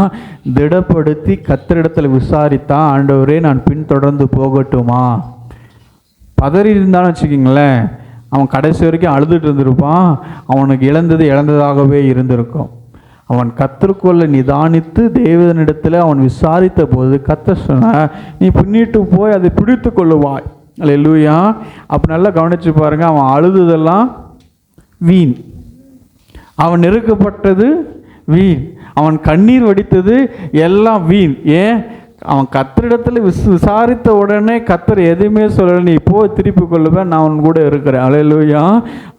திடப்படுத்தி கர்த்தரிடத்தில் விசாரித்தான், ஆண்டவரே நான் பின்தொடர்ந்து போகட்டுமா? பதறி இருந்தான்னு வச்சுக்கிங்களேன், அவன் கடைசி வரைக்கும் அழுதுட்டு இருந்திருப்பான். அவனுக்கு இழந்ததாகவே இருந்திருக்கும். அவன் கர்த்தருக்குள்ள நிதானித்து தேவனிடத்தில் அவன் விசாரித்த போது கர்த்தர் சொன்னார், நீ பின்னிட்டு போய் அதை பிடித்து கொள்ளுவாய். அல்லேலூயா. அப்போ நல்லா கவனித்து பாருங்க, அவன் அழுதுதெல்லாம் வீண், அவன் நெருக்கப்பட்டது வீண், அவன் கண்ணீர் வடித்தது எல்லாம் வீண். ஏன்? அவன் கர்த்தரிடத்தில் விசாரித்த உடனே கர்த்தர் எதுவுமே சொல்லலை, நீ போ திருப்பி கொள்ளுவேன், நான் அவன் கூட இருக்கிறேன். அல்லேலூயா.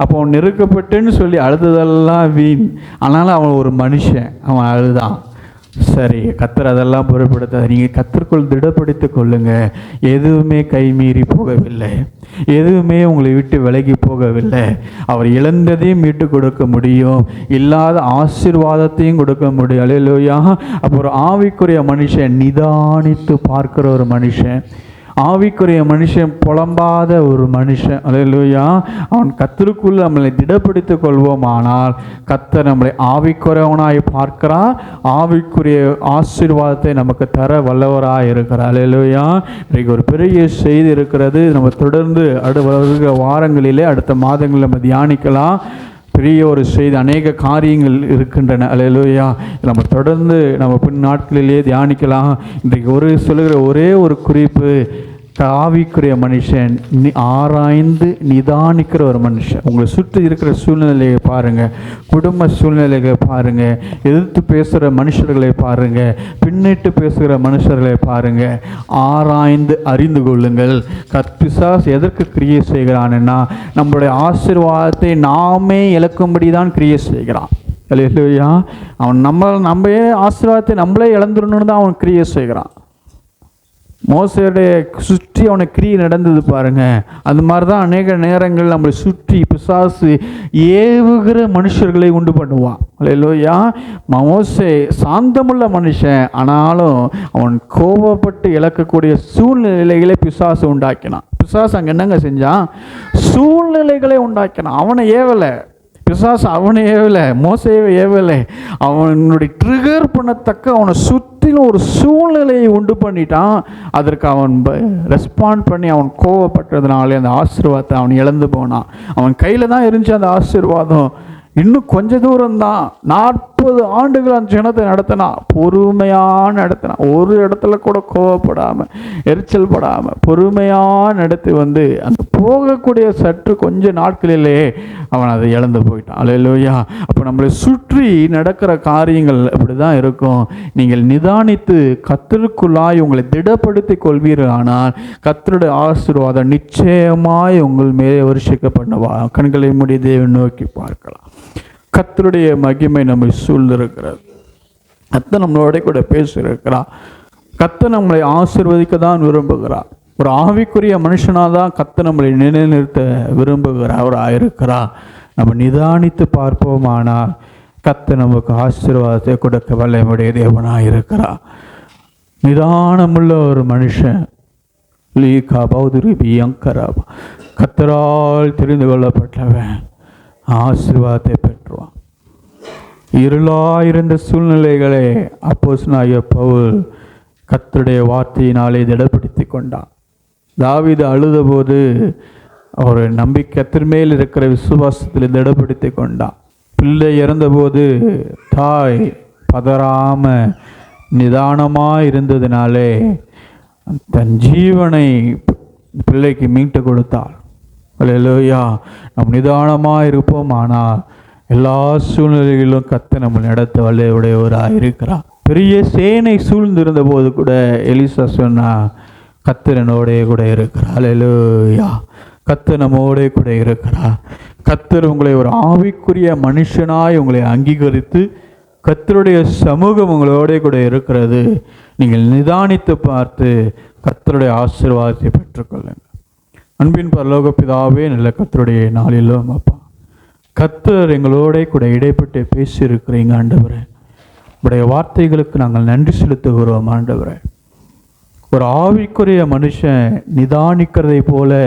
அப்போ அவன் நெருக்கப்பட்டேன்னு சொல்லி அழுததெல்லாம் வீண். ஆனாலும் அவன் ஒரு மனுஷன், அவன் அழுதான். சரி, கர்த்தர் அதெல்லாம் பொருட்படுத்தாது. நீங்கள் கர்த்தருக்குள் திடப்படுத்தி கொள்ளுங்க. எதுவுமே கைமீறி போகவில்லை, எதுவுமே உங்களை விட்டு விலகி போகவில்லை. அவர் இழந்ததையும் மீட்டு கொடுக்க முடியும், இல்லாத ஆசீர்வாதத்தையும் கொடுக்க முடியும். அல்லேலூயா. அப்போ ஒரு ஆவிக்குரிய மனுஷன் நிதானித்து பார்க்கிற ஒரு மனுஷன், ஆவிக்குரிய மனுஷன் புலம்பாத ஒரு மனுஷன். அல்லேலூயா. அவன் கர்த்தருக்குள்ள நம்மளை திடப்படுத்திக் கொள்வோம். ஆனால் கர்த்தர் நம்மளை ஆவிக்குரியவனாய் பார்க்கிறார், ஆவிக்குரிய ஆசீர்வாதத்தை நமக்கு தர வல்லவராய் இருக்கிறார். அல்லேலூயா. இன்றைக்கு ஒரு பெரிய செய்தி இருக்கிறது. நம்ம தொடர்ந்து வருகிற வாரங்களிலே, அடுத்த மாதங்களில் நம்ம தியானிக்கலாம். பெரிய ஒரு செய்தி, அநேக காரியங்கள் இருக்கின்றன. அல்லேலூயா. நம்ம தொடர்ந்து நம்ம பின் நாட்களிலேயே தியானிக்கலாம். இன்றைக்கு சொல்லுகிற ஒரே ஒரு குறிப்பு, ஆவிக்குரிய மனுஷன் ஆராய்ந்து நிதானிக்கிற ஒரு மனுஷன். உங்களை சுற்றி இருக்கிற சூழ்நிலையை பாருங்கள், குடும்ப சூழ்நிலைகளை பாருங்கள், எதிர்த்து பேசுகிற மனுஷர்களை பாருங்கள், பின்னிட்டு பேசுகிற மனுஷர்களை பாருங்கள். ஆராய்ந்து அறிந்து கொள்ளுங்கள். பிசாசு எதற்கு கிரியை செய்கிறான்னா, நம்மளுடைய ஆசீர்வாதத்தை நாமே இழக்கும்படி தான் கிரியை செய்கிறான். அல்லேலூயா. அவன் நம்ம ஆசீர்வாதத்தை நம்மளே இழந்துடணும்னு தான் அவன் கிரியை செய்கிறான். மோசேயுடைய சுற்றி அவனுக்கு கிரியை நடந்தது பாருங்க. அந்த மாதிரி தான் அநேக நேரங்கள் நம்மளை சுற்றி பிசாசு ஏவுகிற மனுஷர்களை உண்டு பண்ணுவான். அல்லேலூயா. மோசே சாந்தமுள்ள மனுஷன், ஆனாலும் அவன் கோபப்பட்டு இழக்கக்கூடிய சூழ்நிலைகளை பிசாசு உண்டாக்கினான். பிசாசு அங்கே என்னங்க செஞ்சான்? சூழ்நிலைகளை உண்டாக்கினான். அவனை ஏவலை பிசாசு, அவனை ஏவலை, மோசேவை ஏவலை. அவனுடைய ட்ரிகர் பண்ணத்தக்க அவனை சுற்றிலும் ஒரு சூழ்நிலையை உண்டு பண்ணிட்டான். அதற்கு அவன் ரெஸ்பாண்ட் பண்ணி அவன் கோவப்பட்டதுனாலே அந்த ஆசீர்வாதத்தை அவன் இழந்து போனான். அவன் கையில் தான் இருந்துச்சு அந்த ஆசீர்வாதம். இன்னும் கொஞ்ச தூரம்தான். 40 ஆண்டுகள் அந்த ஜனத்தை நடத்தினா, பொறுமையாக நடத்தினா, ஒரு இடத்துல கூட கோவப்படாமல் எரிச்சல் படாமல் பொறுமையாக நடத்தி வந்து அந்த போகக்கூடிய சற்று கொஞ்ச நாட்களிலே அவன் அதை இழந்து போயிட்டான். அல்லேலூயா. அப்போ நம்மளை சுற்றி நடக்கிற காரியங்கள் அப்படி தான் இருக்கும். நீங்கள் நிதானித்து கர்த்தருக்குள்ளாய் உங்களை திடப்படுத்தி கொள்வீர்கள். ஆனால் கர்த்தருடைய ஆசீர்வாதம் நிச்சயமாய் உங்கள் மேலே வருஷிக்கப்படவா. கண்களை மூடி தேவனை நோக்கி பார்க்கலாம். கர்த்தருடைய மகிமை நம்மை சூழ்ந்திருக்கிறது. கர்த்தர் நம்மளோட கூட பேசியிருக்கிறார். கர்த்தர் நம்மளை ஆசீர்வதிக்க தான் விரும்புகிறார். ஒரு ஆவிக்குரிய மனுஷனாக தான் கர்த்தர் நம்மளை நிலைநிறுத்த விரும்புகிறவராக இருக்கிறார். நம்ம நிதானித்து பார்ப்போமானால் கர்த்தர் நமக்கு ஆசீர்வாதத்தை கொடுக்க வல்லமையுடைய தேவனாக இருக்கிறார். நிதானமுள்ள ஒரு மனுஷன் லீகா பௌதுரி பியங்கரா கர்த்தரால் தெரிந்து கொள்ளப்பட்டவன் ஆசீர்வாதத்தை பெற்றுவான். இருளாயிருந்த சூழ்நிலைகளை அப்போஸ்தலனாகிய பவுல் கர்த்தருடைய வார்த்தையினாலே திடப்படுத்தி கொண்டான். தாவீது அழுதபோது அவர் நம்பிக்கை கர்த்தர் மேல் இருக்கிற விசுவாசத்தில் திடப்படுத்தி கொண்டான். பிள்ளை இறந்தபோது தாய் பதறாம நிதானமாக இருந்ததினாலே தன் ஜீவனை பிள்ளைக்கு மீட்டு கொடுத்தாள். அல்லேலூயா. நம் நிதானமாக இருப்போம், ஆனால் எல்லா சூழ்நிலைகளிலும் கர்த்தர் நம்ம நடத்த வல்லவராக இருக்கிறார். பெரிய சேனை சூழ்ந்திருந்த போது கூட எலிசா சொன்னா, கர்த்தர் என்னோடே கூட இருக்கிறார். அல்லேலூயா. கர்த்தர் நம்மோடே கூட இருக்கிறார். கர்த்தர் உங்களை ஒரு ஆவிக்குரிய மனுஷனாய் உங்களை அங்கீகரித்து கர்த்தருடைய சமூகம் உங்களோட கூட இருக்கிறது. நீங்கள் நிதானித்து பார்த்து கர்த்தருடைய ஆசீர்வாதத்தை பெற்றுக்கொள்ளுங்கள். அன்பின் பரலோக பிதாவே, நல்ல கர்த்தருடைய நாளிலும் அப்பா, கர்த்தர் எங்களோட கூட இடைப்பட்டு பேசியிருக்கிறீங்க ஆண்டவரே. உடைய வார்த்தைகளுக்கு நாங்கள் நன்றி செலுத்துகிறோம் ஆண்டவரே. ஒரு ஆவிக்குரிய மனுஷன் நிதானிக்கிறதை போல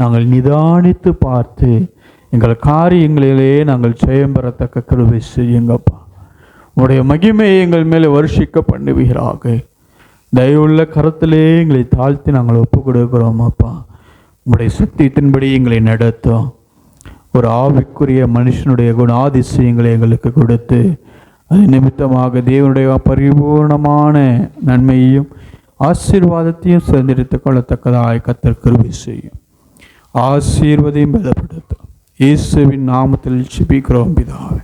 நாங்கள் நிதானித்து பார்த்து எங்கள் காரியங்களிலே நாங்கள் ஜெயம் பெறத்தக்க கிருபை செய்யுங்கப்பா. உடைய மகிமையை எங்கள் மேலே வருஷிக்க பண்ணுவீராக. தயவுள்ள கரத்திலே எங்களை தாழ்த்தி நாங்கள் ஒப்பு கொடுக்கிறோம் அப்பா. உடைய சத்தியத்தின்படி எங்களை நடத்தும். ஒரு ஆவிக்குரிய மனுஷனுடைய குணாதிசயங்களை எங்களுக்கு கொடுத்து அது நிமித்தமாக தேவனுடைய பரிபூர்ணமான நன்மையையும் ஆசீர்வாதத்தையும் சுதந்திரித்துக் கொள்ளத்தக்கதாய் கர்த்தர் கிருபை செய்யும். ஆசீர்வதையும் பலப்படுத்தும். இயேசுவின் நாமத்தில் ஜெபிக்கிறோம் பிதாவே.